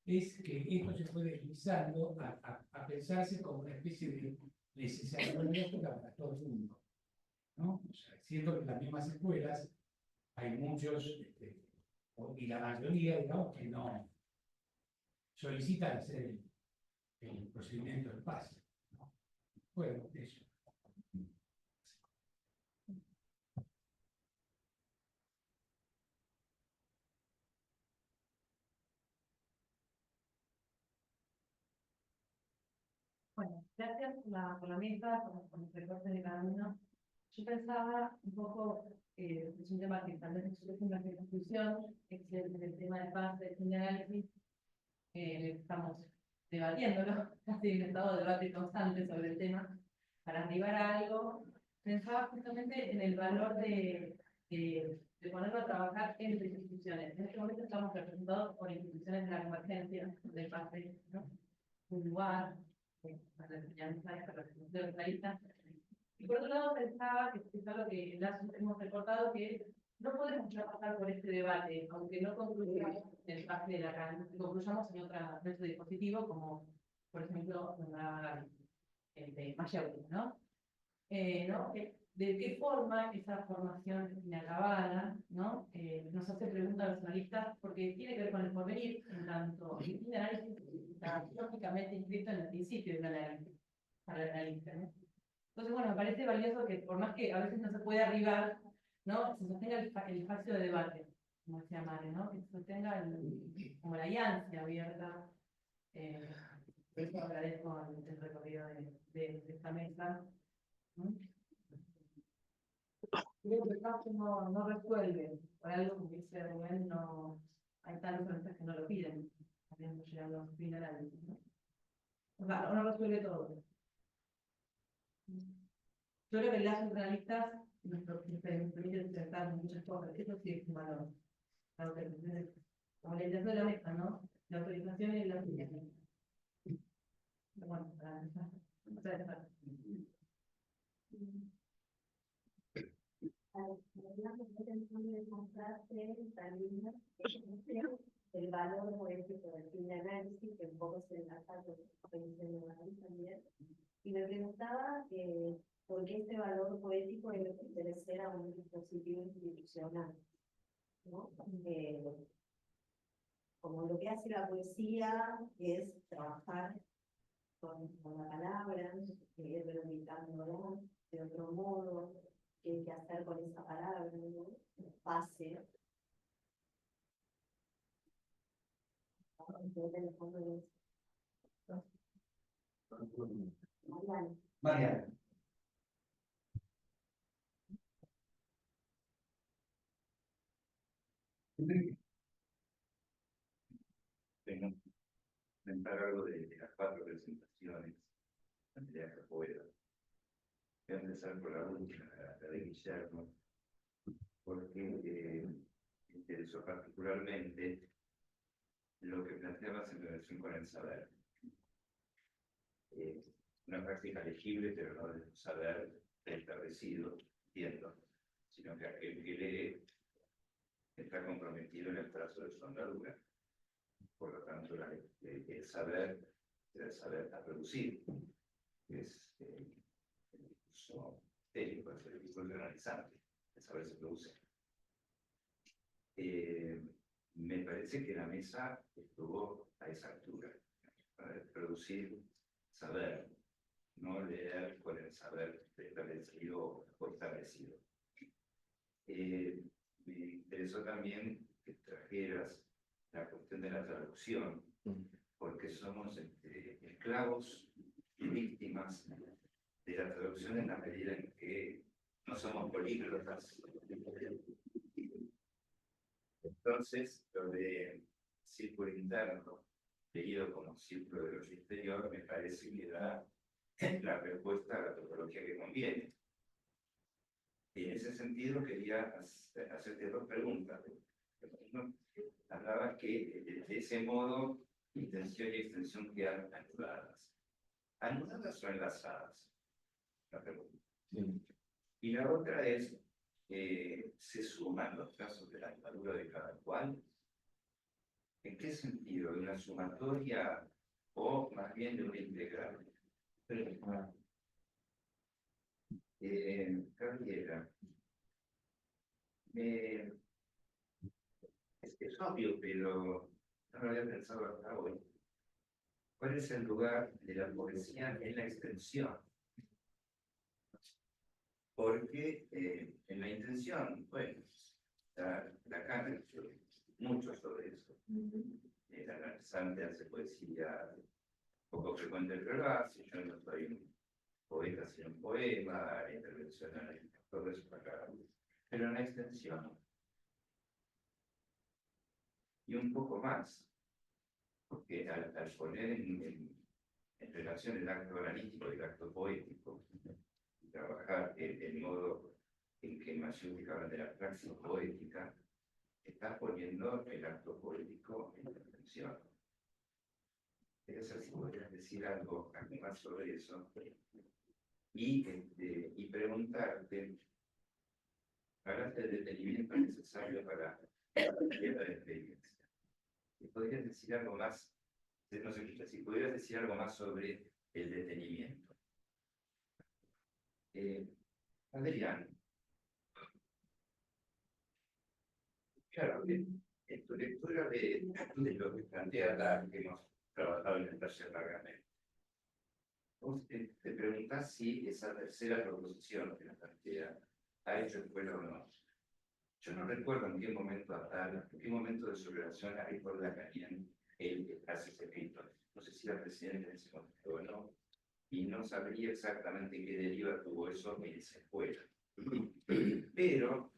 es que esto se fue deslizando a pensarse como una especie de necesidad biológica para todo el mundo, ¿no? O sea, siendo que en las mismas escuelas hay muchos, y la mayoría, digamos, que no solicitan hacer el procedimiento del pase, ¿no? Bueno, eso. Bueno, gracias por la mesa, por los recortes de cada uno. Yo pensaba un poco, es un tema que tal vez es una discusión, es el tema del pase, del análisis, estamos debatiéndolo, casi en estado de debate constante sobre el tema, para arribar a algo. Pensaba justamente en el valor de ponerlo a trabajar entre instituciones. En este momento estamos representados por instituciones de la convergencia, del pase, ¿no? Un lugar, para la enseñanza de la regionalista. Y por otro lado pensaba, que es algo que ya hemos reportado, que no podemos ya pasar por este debate, aunque no concluyamos en el pase de la RAN, concluyamos en otro dispositivo, como por ejemplo el de Mayagüez, ¿no? ¿No? De qué forma esa formación inacabada, ¿no? Nos hace preguntas a los analistas, porque tiene que ver con el porvenir, en tanto el fin de análisis está lógicamente inscrito en el principio del análisis, para el analista, ¿no? Entonces, bueno, me parece valioso que por más que a veces no se puede arribar, ¿no? Se sostenga el espacio de debate, como decía Mare, ¿no? Que se sostenga como la alianza abierta. Por eso agradezco el recorrido de esta mesa, ¿no? Creo que el caso no resuelve, por algo que dice Rubén, no hay tantos analistas que no lo piden, habiendo llegado a los finales, ¿no? O sea, no resuelve todo. Yo creo que las analistas nos permiten enfrentar muchas cosas, eso sí es un valor. Como la intención de la mesa, ¿no? La autorización y la autorización. Bueno, para empezar. El valor poético del fin de análisis, que un poco se enlaza con lo que dice Manuel también, y me preguntaba por qué este valor poético es lo que pertenece a un dispositivo institucional, ¿no? Como lo que hace la poesía es trabajar con la palabra, delimitándola de otro modo, qué hay que hacer con esa palabra, ¿no? Pase. Mariana. Tengo que comentar algo de las 4 presentaciones de la capoeira. Voy a empezar por la última, la de Guillermo, porque me interesó particularmente lo que planteabas en relación con el saber. Una práctica legible, pero no de un saber establecido, entiendo, sino que aquel que lee está comprometido en el trazo de su andadura. Por lo tanto, el saber a producir, que es el discurso técnico, es el discurso analizante, el saber se produce. Me parece que la mesa estuvo a esa altura, para producir saber, no leer con el saber establecido o establecido. Me interesó también que trajeras la cuestión de la traducción, porque somos esclavos y víctimas de la traducción en la medida en que no somos políglotas. Entonces, lo de círculo interno, leído como círculo de lo exterior, me parece que da la respuesta a la topología que conviene. Y en ese sentido quería hacerte dos preguntas. Uno, hablaba que de ese modo intención y extensión quedan anuladas. ¿Anuladas o enlazadas? La pregunta. Sí. Y la otra es, ¿se suman los casos de la andadura de cada cual? ¿En qué sentido? ¿De una sumatoria o más bien de una integral? Gabriela, es obvio, pero no lo había pensado hasta hoy. ¿Cuál es el lugar de la poesía en la extensión? Porque en la intención, bueno, Lacan mucho sobre eso. El analizante hace poesía poco frecuente el relato, yo no soy un poeta sino un poema, la intervención analítica, todo eso para acá. Pero en la extensión, y un poco más, porque al poner en relación el acto analítico y el acto poético, y trabajar el modo en que Maciuti habla de la praxis poética, está poniendo el acto poético en la extensión. Quería saber si podrías decir algo más sobre eso y preguntarte, hablaste del detenimiento necesario para la experiencia. ¿Podrías decir algo más? No sé si podrías decir algo más sobre el detenimiento. Adrián, claro, en tu lectura de lo que plantea la que hemos trabajado en el taller largamente, vos te preguntás si esa tercera proposición que nos plantea ha hecho escuela o no. Yo no recuerdo en qué momento en qué momento de su relación hay por Lacanian él hace ese escrito. No sé si era presidente en ese momento o no, y no sabría exactamente qué deriva tuvo eso en esa escuela. Pero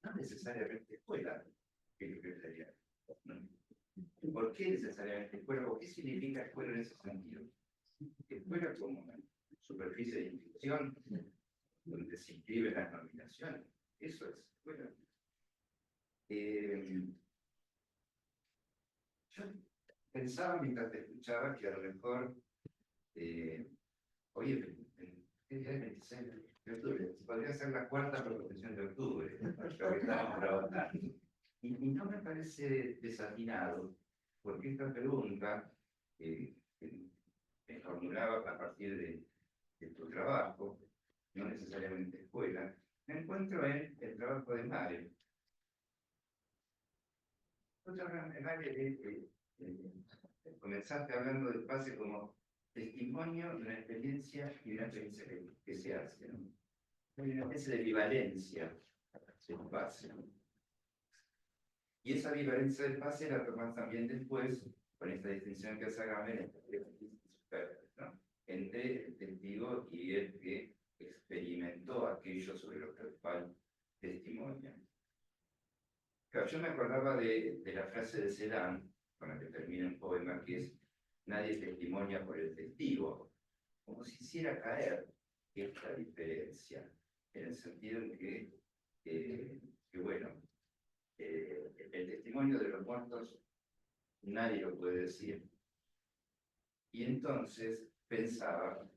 no necesariamente escuela, que yo creería. ¿Por qué necesariamente escuela? ¿O qué significa escuela en ese sentido? Escuela como una superficie de inscripción donde se inscriben las nominaciones. Eso es escuela. Yo pensaba mientras te escuchaba que a lo mejor hoy el 26 de octubre, podría ser la cuarta proposición de octubre, lo que estamos trabajando. Y no me parece desatinado, porque esta pregunta me formulaba a partir de tu trabajo, no necesariamente escuela, me encuentro en el trabajo de Mare. Mare comenzaste hablando del pase como testimonio de una experiencia y una experiencia que se hace, ¿no? Hay una especie de bivalencia del pase. Y esa bivalencia del pase la tomas también después con esta distinción que hace Agamben entre el testigo y el que experimentó aquello sobre lo que el cual testimonia. Claro, yo me acordaba de la frase de Celan, con la que termina el poema, que es: nadie testimonia por el testigo. como si hiciera caer esta diferencia, en el sentido en que bueno, el testimonio de los muertos nadie lo puede decir. Y entonces pensaba,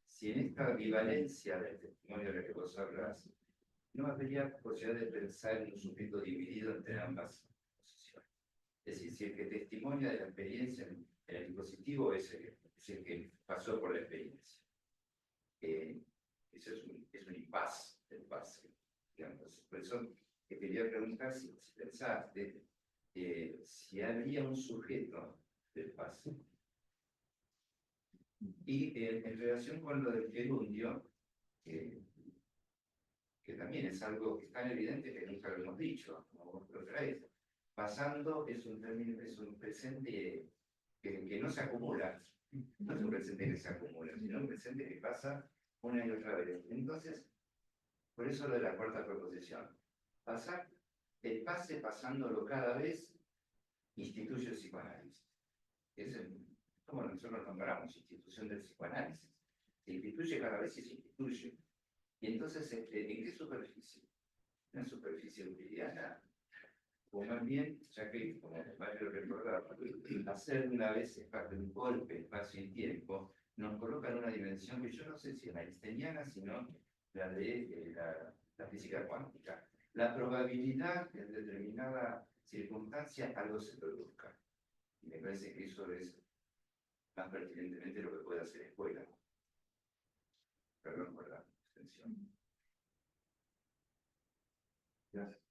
si en esta ambivalencia del testimonio de la que vos hablas, no habría posibilidad de pensar en un sujeto dividido entre ambas posiciones. Es decir, si el que testimonia de la experiencia en el dispositivo es el que pasó por la experiencia. Eso es un impasse del pase, digamos. Por eso te quería preguntar si pensaste si había un sujeto del pase. Y en relación con lo del gerundio, que también es algo que es tan evidente que nunca lo hemos dicho, como vos lo traes. Pasando es un término, es un presente que no se acumula, no es un presente que se acumula, sino un presente que pasa una y otra vez. Entonces, por eso lo de la cuarta proposición. Pasar, el pase pasándolo cada vez instituye el psicoanálisis. Es como nosotros nombramos, institución del psicoanálisis. Se instituye cada vez y se instituye. Y entonces, ¿en qué superficie? ¿Una superficie euclidiana? O más bien, ya que, como varios recordaba, hacer una vez un golpe, espacio y tiempo, nos coloca en una dimensión que yo no sé si es la einsteiniana, sino la de la física cuántica. La probabilidad que en determinada circunstancia algo se produzca. Y me parece que eso es más pertinentemente lo que puede hacer escuela. Perdón por la extensión. Gracias.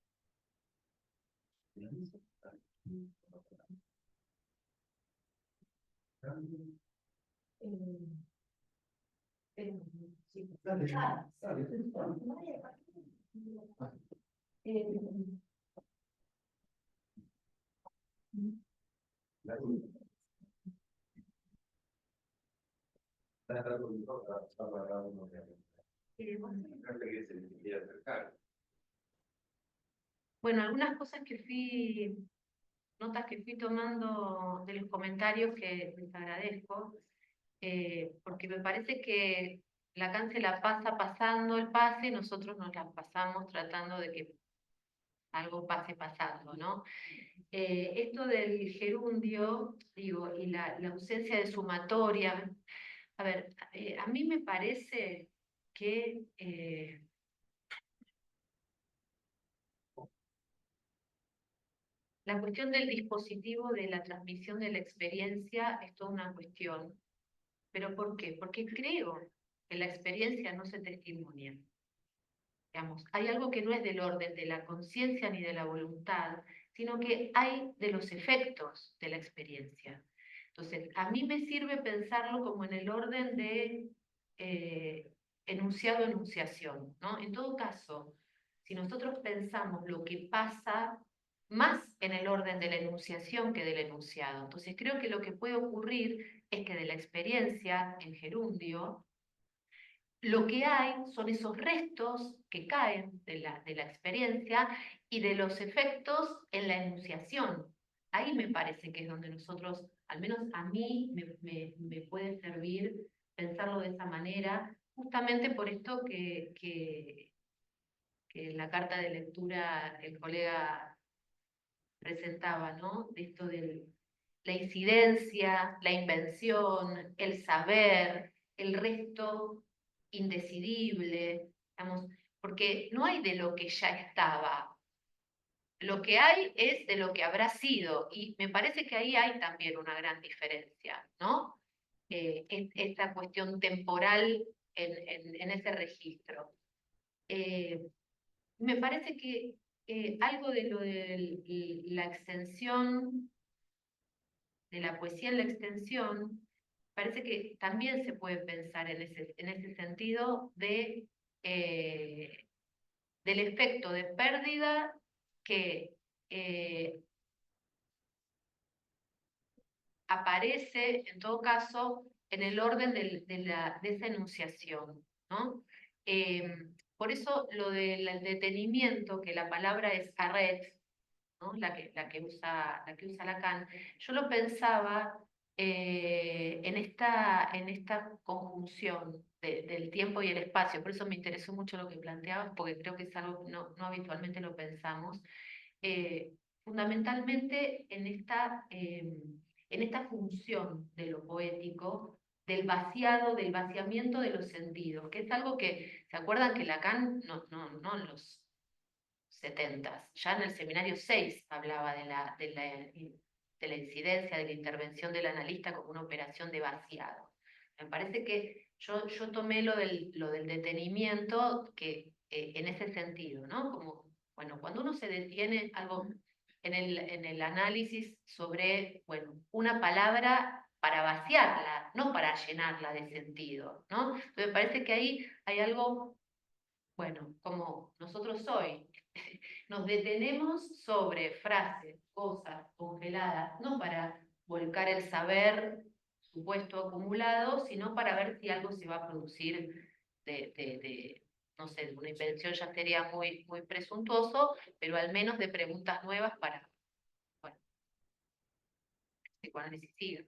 Bueno, algunas cosas notas que fui tomando de los comentarios que les agradezco, porque me parece que Lacan se la pasa pasando el pase, nosotros nos la pasamos tratando de que algo pase pasando, ¿no? Esto del gerundio, digo, y la ausencia de sumatoria, a ver, a mí me parece que la cuestión del dispositivo de la transmisión de la experiencia es toda una cuestión. ¿Pero por qué? Porque creo que la experiencia no se testimonia. Digamos, hay algo que no es del orden de la conciencia ni de la voluntad, sino que hay de los efectos de la experiencia. Entonces, a mí me sirve pensarlo como en el orden de enunciado-enunciación, ¿no? En todo caso, si nosotros pensamos lo que pasa más en el orden de la enunciación que del enunciado, entonces creo que lo que puede ocurrir es que de la experiencia en gerundio, lo que hay son esos restos que caen de la experiencia y de los efectos en la enunciación. Ahí me parece que es donde nosotros, al menos a mí, me puede servir pensarlo de esa manera, justamente por esto que en la carta de lectura el colega presentaba, ¿no? De esto de la incidencia, la invención, el saber, el resto indecidible, digamos, porque no hay de lo que ya estaba. Lo que hay es de lo que habrá sido, y me parece que ahí hay también una gran diferencia, ¿no? Esta cuestión temporal en ese registro. Me parece que algo de lo de la extensión, de la poesía en la extensión, parece que también se puede pensar en ese sentido del efecto de pérdida que aparece, en todo caso, en el orden de esa enunciación, ¿no? Por eso lo del detenimiento, que la palabra es arret, ¿no? la que usa Lacan, yo lo pensaba en esta conjunción del tiempo y el espacio. Por eso me interesó mucho lo que planteabas, porque creo que es algo que no habitualmente lo pensamos. Fundamentalmente en esta función de lo poético, del vaciado, del vaciamiento de los sentidos, que es algo que, ¿se acuerdan que Lacan, no en los 70s, ya en el seminario 6 hablaba de la incidencia, de la intervención del analista como una operación de vaciado? Me parece que yo tomé lo del detenimiento que, en ese sentido, ¿no? Como, bueno, cuando uno se detiene algo en el análisis sobre, bueno, una palabra para vaciarla, no para llenarla de sentido, ¿no? Entonces me parece que ahí hay algo, bueno, como nosotros hoy nos detenemos sobre frases, cosas congeladas, no para volcar el saber supuesto acumulado, sino para ver si algo se va a producir no sé, de una invención ya sería muy presuntuoso, pero al menos de preguntas nuevas para, bueno, psicoanálisis siga.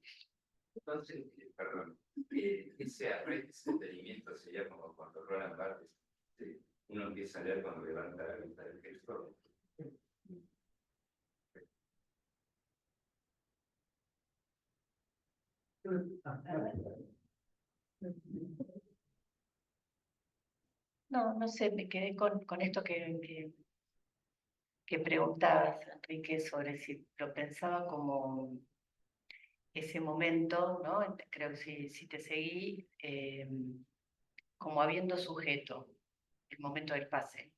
Entonces, perdón, ese entretenimiento sería como cuando Roland Barthes, uno empieza a leer cuando levanta la vista del texto. No, no sé, me quedé con esto que preguntabas, Enrique, sobre si lo pensaba como ese momento, ¿no? Creo que si te seguí, como habiendo sujeto, el momento del pase.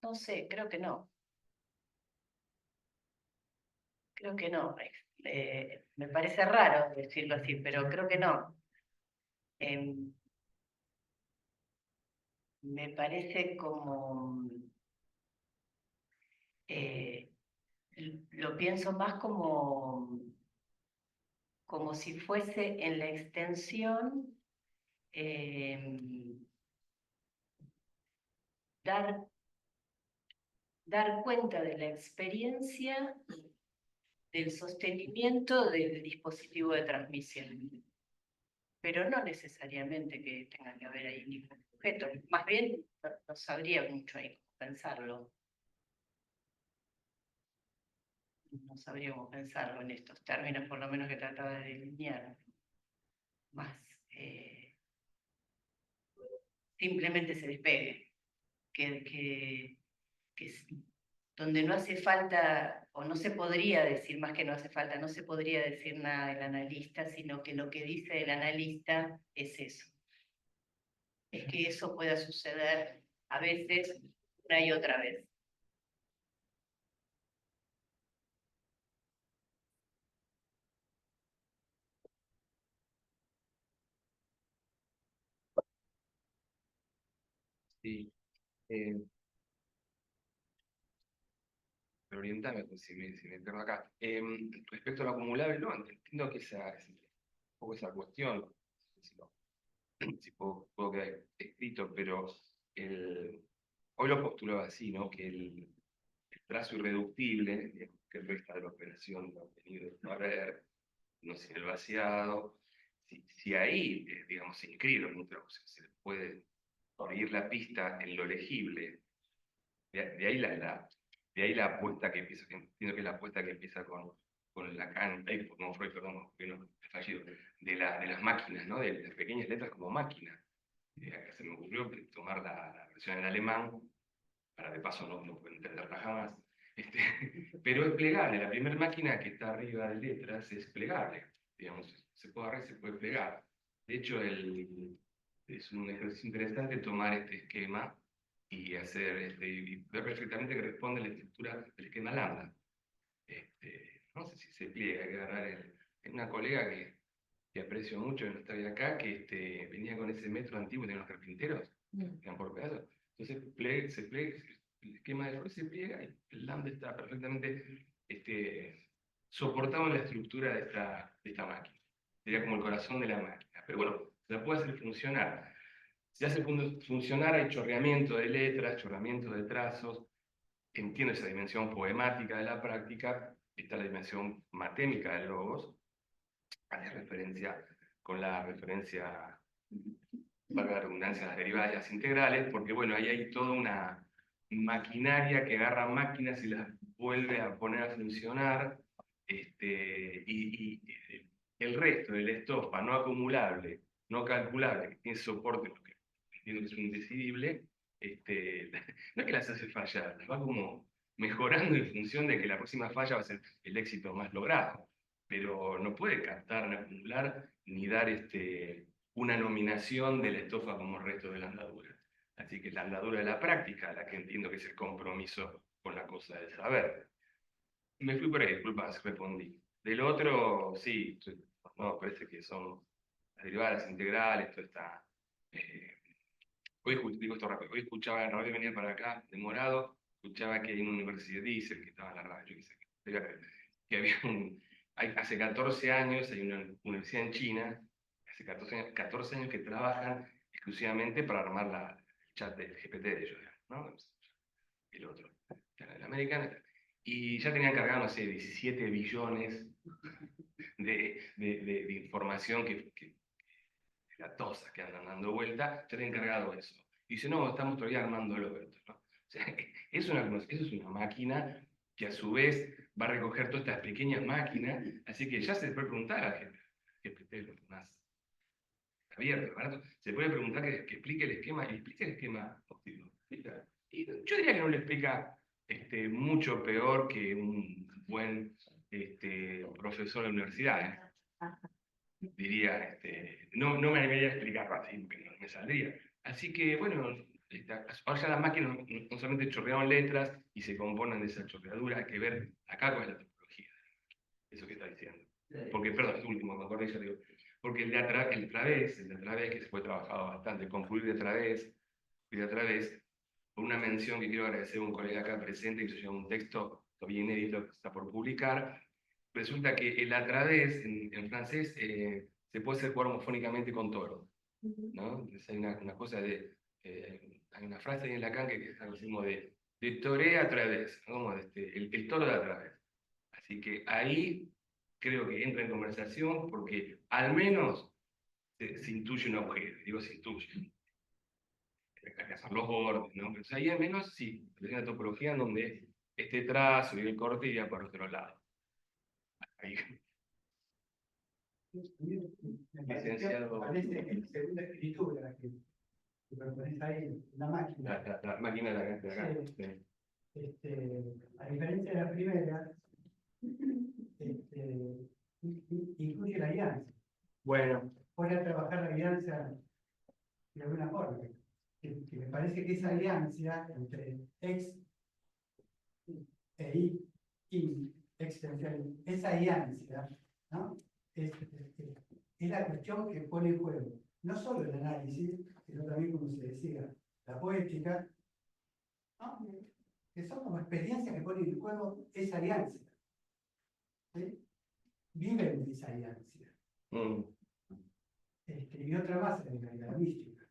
No sé, creo que no. Creo que no. Me parece raro decirlo así, pero creo que no. Me parece como... lo pienso más como si fuese en la extensión dar cuenta de la experiencia del sostenimiento del dispositivo de transmisión. Pero no necesariamente que tenga que haber ahí ningún sujeto. Más bien, no sabría mucho ahí cómo pensarlo. No sabría cómo pensarlo en estos términos, por lo menos que trataba de delinear. Más simplemente se despegue. Donde no hace falta, o no se podría decir, más que no hace falta, no se podría decir nada del analista, sino que lo que dice el analista es eso. Es que eso pueda suceder a veces, una y otra vez. Sí. Orientame pues, si me pierdo acá. Respecto a lo acumulable, no, entiendo que un poco esa cuestión, si puedo quedar escrito, pero hoy lo postulaba así, ¿no? Que el trazo irreductible, que resta de la operación de obtenido de no haber, no sin el vaciado, si ahí, digamos, se inscribe en un trazo, se puede seguir la pista en lo legible, de ahí de ahí la apuesta que empieza, entiendo que es la apuesta que empieza con Lacan, no Freud, perdón, que no, fallido, de las máquinas, ¿no? De las pequeñas letras como máquina. Acá se me ocurrió tomar la versión en alemán, para de paso no puedo entenderla jamás, pero es plegable, la primera máquina que está arriba de letras es plegable, digamos, se puede agarrar y se puede plegar. De hecho, es un ejercicio interesante tomar este esquema y y ver perfectamente que responde a la estructura del esquema lambda. No sé si se pliega, hay que agarrar hay una colega que aprecio mucho, que no está hoy acá, que venía con ese metro antiguo de los carpinteros, que eran por pedazos. Entonces se plega, el esquema de Freud se pliega y el lambda está perfectamente soportado en la estructura de esta máquina. Sería como el corazón de la máquina. Pero bueno, se la puede hacer funcionar. Se hace funcionar, hay chorreamiento de letras, chorreamiento de trazos. Entiendo esa dimensión poemática de la práctica, está la dimensión matémica del logos, hace referencia con la referencia, valga la redundancia, a las derivadas y las integrales, porque bueno, ahí hay toda una maquinaria que agarra máquinas y las vuelve a poner a funcionar, y el resto de la estofa no acumulable, no calculable, que tiene soporte, lo que entiendo que es un indecidible, no es que las hace fallar, las va como mejorando en función de que la próxima falla va a ser el éxito más logrado, pero no puede captar, ni acumular, ni dar una nominación de la estofa como el resto de la andadura. Así que la andadura de la práctica, la que entiendo que es el compromiso con la cosa del saber. Me fui por ahí, disculpas, respondí. Del otro, sí, no, parece que son las derivadas integrales, todo está. Digo esto rápido, hoy escuchaba en radio, venía para acá, demorado, escuchaba que hay una universidad, dice que estaba en la radio, que había hace 14 años hay una universidad en China, hace 14 años que trabajan exclusivamente para armar el chat del GPT de ellos, ¿no? El otro, el americano, y ya tenían cargado, no sé, 17 billones de información latosas que andan dando vuelta, ya tenían cargado eso. Y dice, no, estamos todavía armándolo, ¿no? O sea, eso es una máquina que a su vez va a recoger todas estas pequeñas máquinas, así que ya se puede preguntar a GPT, lo más abierto, barato, se puede preguntar que explique el esquema, y explique el esquema óptico. Y yo diría que no le explica mucho peor que un buen profesor de universidad, ¿eh? Diría, no me animaría a explicarlo así, porque no me saldría. Así que, bueno, ahora ya las máquinas no solamente chorreaban letras y se componen de esa chorreadura, hay que ver acá cuál es la topología, eso que está diciendo. Porque, perdón, es último, me acordé, ya digo, porque el de a través, que se fue trabajado bastante, concluir de a través, por una mención que quiero agradecer a un colega acá presente, que se llama un texto todavía inédito que está por publicar. Resulta que el a través, en francés, se puede hacer jugar homofónicamente con toro, ¿no? Entonces hay una cosa hay una frase ahí en Lacan que es algo así como de toré a través, ¿no? Como el toro de a través. Así que ahí creo que entra en conversación porque al menos se intuye un agujero, digo se intuye. Hay que hacer los bordes, ¿no? Pero ahí al menos sí, hay una topología en donde este trazo y el corte iría por otro lado. Ahí. Licenciado. Parece que en segunda escritura que lo pones ahí, la máquina. La máquina de acá. Sí. A diferencia de la primera, incluye la alianza. Bueno. Pone a trabajar la alianza de alguna forma. Que me parece que esa alianza entre ex e y extensión, esa alianza, ¿no? Es la cuestión que pone en juego no solo el análisis, sino también, como se decía, la poética, ¿no? Que son como experiencias que ponen en juego esa alianza. ¿Sí? Viven de esa alianza. Y otra más, la mística.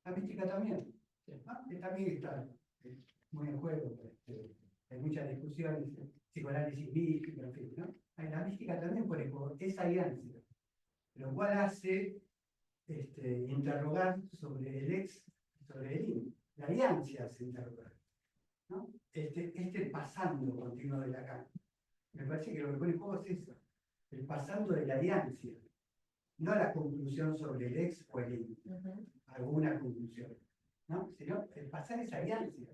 La mística también, ¿no? Que también está muy en juego. Hay muchas discusiones, psicoanálisis místico, en fin, ¿no? La mística también pone en juego esa alianza, lo cual hace interrogar sobre el ex, sobre el in. La alianza hace interrogar, ¿no? Pasando continuo de Lacan. Me parece que lo que pone en juego es eso, el pasando de la alianza, no la conclusión sobre el ex o el in, alguna conclusión, ¿no? Sino el pasar esa alianza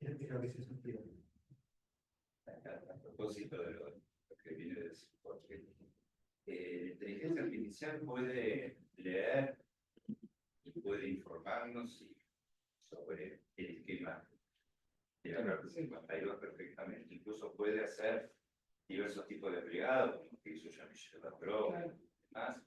es lo que se sostiene. A propósito de lo que viene de decir, porque la inteligencia artificial puede leer y puede informarnos sobre el esquema de la parte 52 perfectamente, incluso puede hacer diversos tipos de plegados, como que hizo Jean-Michel Lacroix, demás.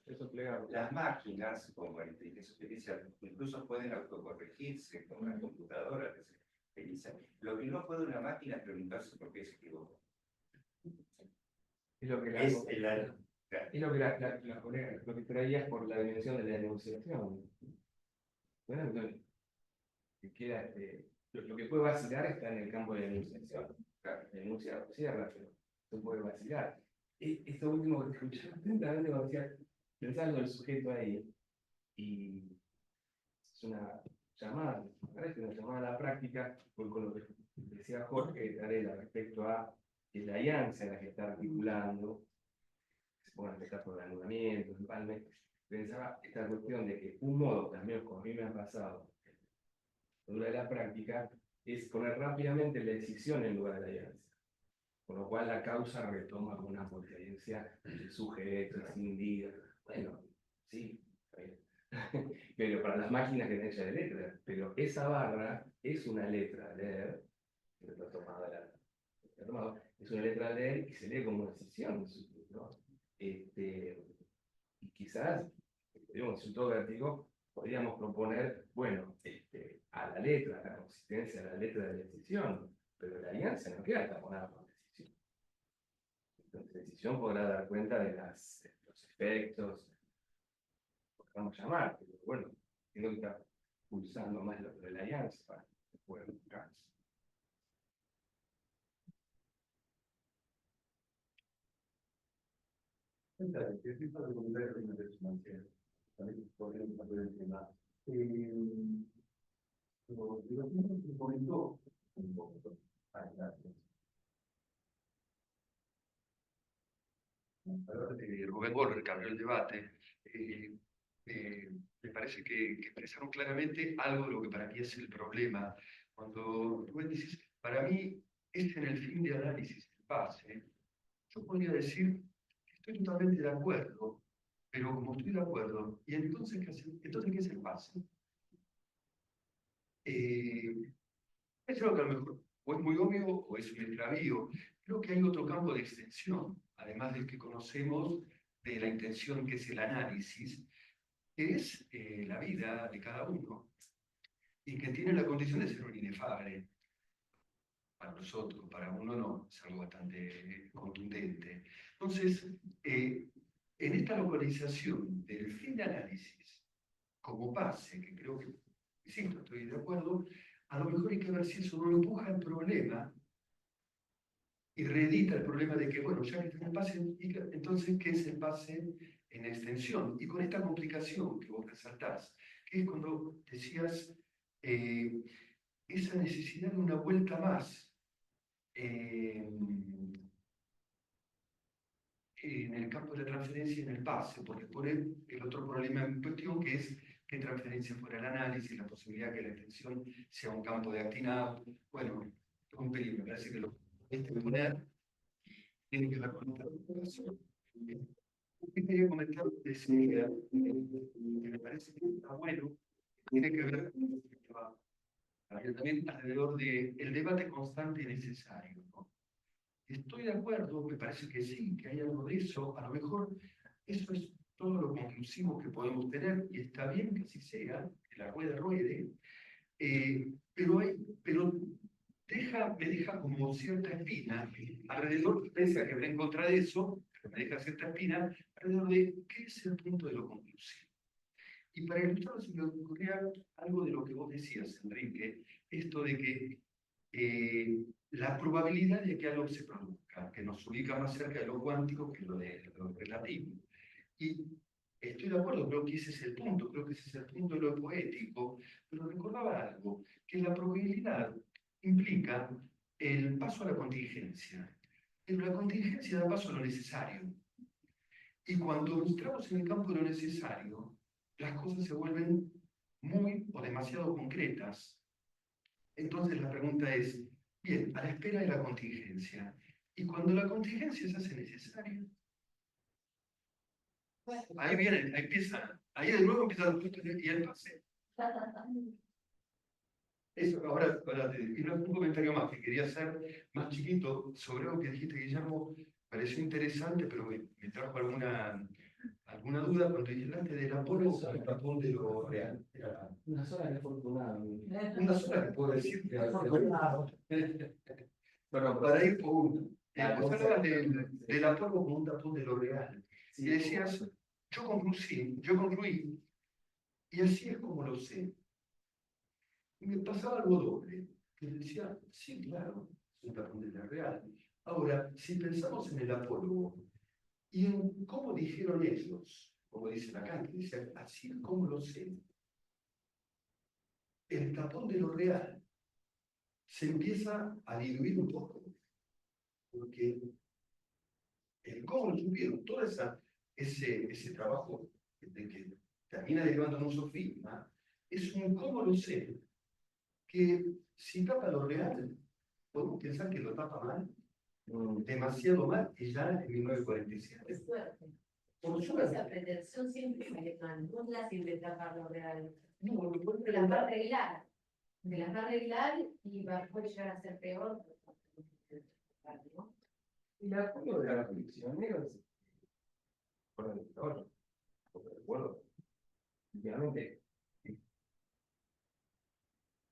Las máquinas, como la inteligencia artificial, incluso pueden autocorregirse con una computadora que se utiliza. Lo que no puede una máquina es preguntarse por qué se equivocó. Es lo que lo que traías por la dimensión de la enunciación. Bueno, lo que puede vacilar está en el campo de la enunciación. La enuncia cierra, pero se puede vacilar. Esto último que escuché atentamente cuando decía, pensando el sujeto ahí, y es una llamada, me parece una llamada a la práctica, con lo que decía Jorge Tarela respecto a que la alianza la que está articulando, que se ponga a empezar por el anulamiento, principalmente, pensaba esta cuestión de que un modo, también como a mí me ha pasado, dura de la práctica, es poner rápidamente la decisión en lugar de la alianza. Con lo cual la causa retoma con una potencia del sujeto, escindida. Bueno, sí, está bien. Pero para las máquinas que tienen ya de letra. Pero esa barra es una letra a leer, que está tomada es una letra a leer y se lee como una decisión, ¿no? Y quizás, digamos, en todo vértigo, podríamos proponer, bueno, a la letra, a la consistencia de la letra de la decisión, pero la alianza no queda taponada por decisión. Entonces, la decisión podrá dar cuenta de los efectos, lo que vamos a llamar, pero bueno, tengo que estar pulsando más lo de la alianza para que se pueda buscar. ¿Qué tipo de comentarios me financiero? También podríamos hacer el tema. Lo que un momento, un poco. Gracias. Ahora, Rubén Borger, que abrió el debate, me parece que expresaron claramente algo de lo que para mí es el problema. Cuando Rubén dices, para mí es en el fin de análisis el pase, yo podría decir que estoy totalmente de acuerdo, pero como estoy de acuerdo, ¿y entonces qué es el pase? Es algo que a lo mejor o es muy obvio o es un extravío. Creo que hay otro campo de extensión, además del que conocemos de la intención que es el análisis, que es la vida de cada uno y que tiene la condición de ser un inefable. Para nosotros, para uno no, es algo bastante contundente. Entonces, en esta localización del fin de análisis como pase, que creo que, insisto, estoy de acuerdo, a lo mejor hay que ver si eso no empuja el problema y reedita el problema de que, bueno, ya que está el pase, entonces, ¿qué es el pase en extensión? Y con esta complicación que vos resaltás, que es cuando decías esa necesidad de una vuelta más en el campo de la transferencia y en el pase, porque pone el otro problema en cuestión, que es que transferencia fuera el análisis, la posibilidad que la extensión sea un campo de actinado. Bueno, es un peligro, me parece que lo que poner tiene que ver con esta preocupación. Yo quería comentar que me parece que está bueno, tiene que ver con también alrededor del debate constante y necesario, ¿no? Estoy de acuerdo, me parece que sí, que hay algo de eso. A lo mejor eso es todo lo conclusivo que podemos tener y está bien que así sea, que la rueda ruede, pero me deja como cierta espina alrededor, pese a que va en contra de eso, pero me deja cierta espina alrededor de qué es el punto de lo conclusivo. Y para ilustrarlo se me ocurría algo de lo que vos decías, Enrique, esto de que la probabilidad de que algo se produzca, que nos ubica más cerca de lo cuántico que lo relativo. Y estoy de acuerdo, creo que ese es el punto, creo que ese es el punto de lo poético, pero recordaba algo, que la probabilidad implica el paso a la contingencia, pero la contingencia da paso a lo necesario. Y cuando entramos en el campo de lo necesario, las cosas se vuelven muy o demasiado concretas. Entonces la pregunta es, bien, a la espera de la contingencia, y cuando la contingencia se hace necesaria, ahí viene, ahí empieza, ahí de nuevo empieza y el pase. Eso, ahora y un comentario más que quería hacer más chiquito sobre algo que dijiste, Guillermo, pareció interesante, pero me trajo alguna duda cuando hablaste del Apolo como un tapón de lo real. Una sola que afortunado. Una sola que puedo decir que Afortunado. Bueno, para ir por uno. Vos hablabas del Apolo como un tapón de lo real. Y decías, yo concluí, y así es como lo sé. Y me pasaba algo doble, que decía, sí, claro, es un tapón de lo real, Ahora, si pensamos en el apólogo y en cómo dijeron ellos, como dicen acá, que dicen, así como lo sé, el tapón de lo real se empieza a diluir un poco, porque el cómo tuvieron todo ese trabajo de que termina derivando en un sofisma, es un cómo lo sé, que si tapa lo real, podemos pensar que lo tapa mal, demasiado mal, y ya en 1947. Es suerte. Por Esa suerte. pretensión siempre sale mal, no es la de tapar lo real. No, lo pueden Te las va a preguntar. arreglar. Te las va a arreglar y puede llegar a ser peor. ¿No? Y la apoyo de los prisioneros, por el doctor, porque recuerdo, últimamente,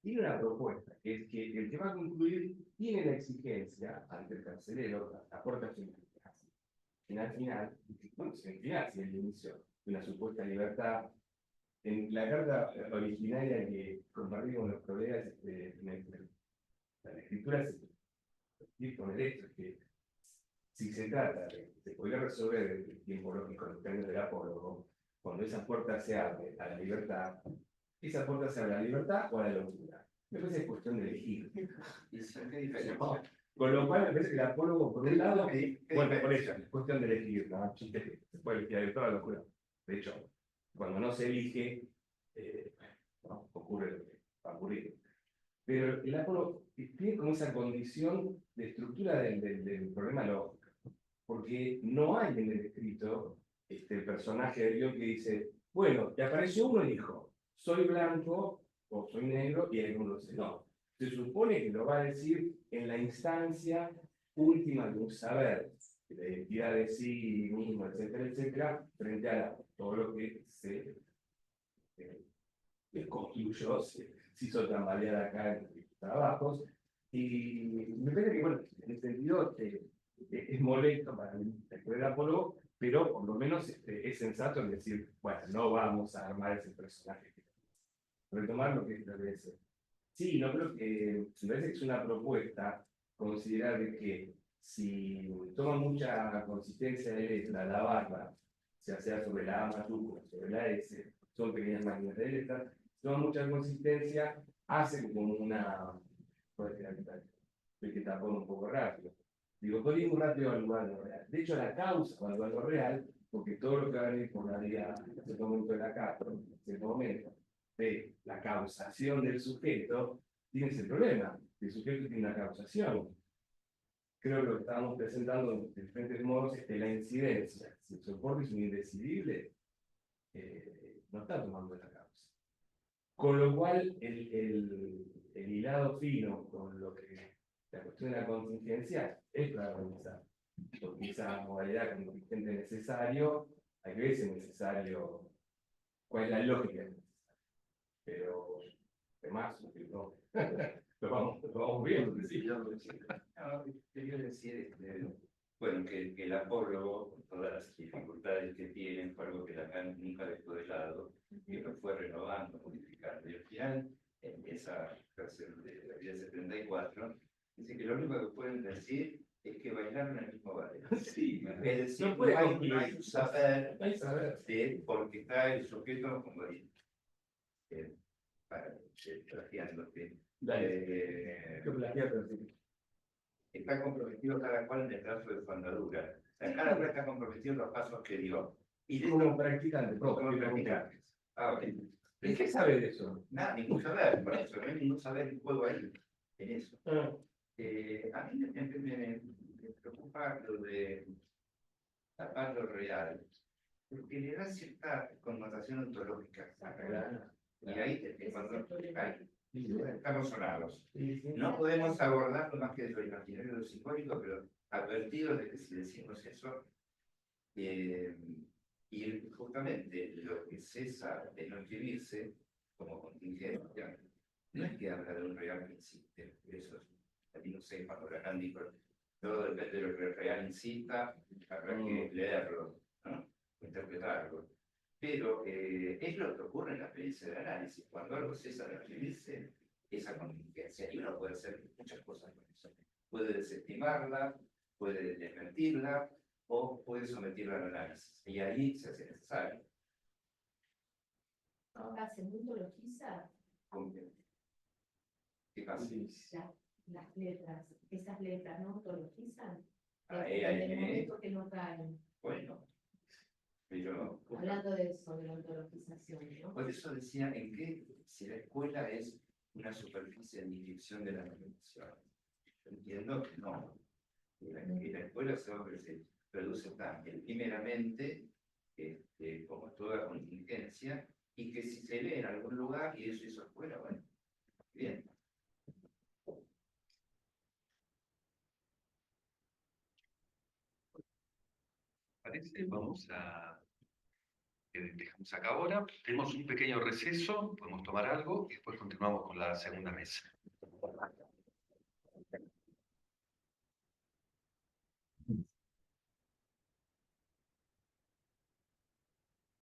tiene una propuesta, que es que el que va a concluir tiene la exigencia ante el carcelero, la corte final, bueno, si el final, si el inicio de una supuesta libertad. En la carta originaria que compartí con los colegas, la escritura se dice con el hecho que si se trata de poder resolver el tiempo lógico en términos del apólogo, cuando esa puerta se abre a la libertad, esa puerta se abre a la libertad o a la locura. Después es cuestión de elegir. Con lo cual me parece que el apólogo, por un lado, bueno, por eso, es cuestión de elegir, ¿no? Se puede elegir de toda la locura. De hecho, cuando no se elige, ¿no? Ocurre lo que va a ocurrir. Pero el apólogo tiene como esa condición de estructura del problema lógico, porque no hay en el escrito el personaje de Dios que dice, bueno, te apareció uno y dijo, soy blanco o soy negro, y hay uno dice, no. Se supone que lo va a decir en la instancia última de un saber, de la identidad de sí mismo, etcétera, etcétera, frente a todo lo que se construyó, se hizo tambalear acá en los trabajos. Y me parece que, bueno, en ese sentido es molesto para el apólogo, pero por lo menos es sensato en decir, bueno, no vamos a armar ese personaje. Retomar lo que debe ser. Sí, no creo que, me parece que es una propuesta considerar de que si toma mucha consistencia de letra la barra, sea sobre la A mayúscula, sobre la S, son pequeñas máquinas de letra, toma mucha consistencia, hace como una, que tapó un poco rápido. Digo, podría ir muy rápido al lugar de lo real. De hecho, la causa va al lugar de lo real, porque todo lo que va a venir por la vía, en cierto momento de la carta, en cierto momento, de la causación del sujeto, tiene ese problema. El sujeto tiene una causación. Creo que lo que estábamos presentando de diferentes modos es que la incidencia, si el soporte es un indecidible, no está tomando la causa. Con lo cual, el hilado fino con lo que la cuestión de la contingencia es para realizar. Porque esa modalidad como vigente necesario, hay que ver si es necesario, cuál es la lógica. Pero, además, no. lo vamos viendo. Sí. Quería decir, bueno, que el apólogo, con todas las dificultades que tiene, fue algo que Lacan nunca dejó de lado, y lo fue renovando, modificando. Y al final empieza a hacer de la vida 74, dice que lo único que pueden decir es que bailaron el mismo baile. Sí, es decir, no puede no hay un saber, no hay saber. de por qué está el sujeto, como dice, plagiándote. Está comprometido cada cual en el trazo de su andadura. Cada cual está comprometido en los pasos que dio. Y de Como practicante, como propio. practicantes. Ahora, ¿Y qué sabe de eso? nada, ningún saber, por eso, no hay ningún saber en juego ahí, en eso. A mí me preocupa lo de tapar lo real, porque le da cierta connotación ontológica. Y ahí, cuando estamos sonados. No podemos abordarlo más que desde lo imaginario, lo simbólico, pero advertidos de que si decimos eso, y justamente lo que cesa de no escribirse como contingencia, no es que habla de un real que existe, eso es, no sé, cuando Lacan dijo, todo depende de lo que el real incita, habrá que leerlo, ¿no? Interpretarlo. Pero es lo que ocurre en la experiencia del análisis. Cuando algo cesa de escribirse, esa contingencia, y uno puede hacer muchas cosas con eso. Puede desestimarla, puede desmentirla o puede someterla al análisis. Y ahí se hace necesario. Ahora se ontologiza ¿Qué pasa? las letras, esas letras no ontologizan. Ahí, En el momento que no caen. Bueno, pero Hablando de eso, de la ontologización, ¿no? por eso decía en que si la escuela es una superficie de inscripción de la organización. Yo entiendo que no. Que la escuela se produce también, primeramente, como toda contingencia, y que si se lee en algún lugar y eso hizo escuela, bueno, bien. Parece, vamos a dejamos acá ahora, tenemos un pequeño receso, podemos tomar algo y después continuamos con la segunda mesa.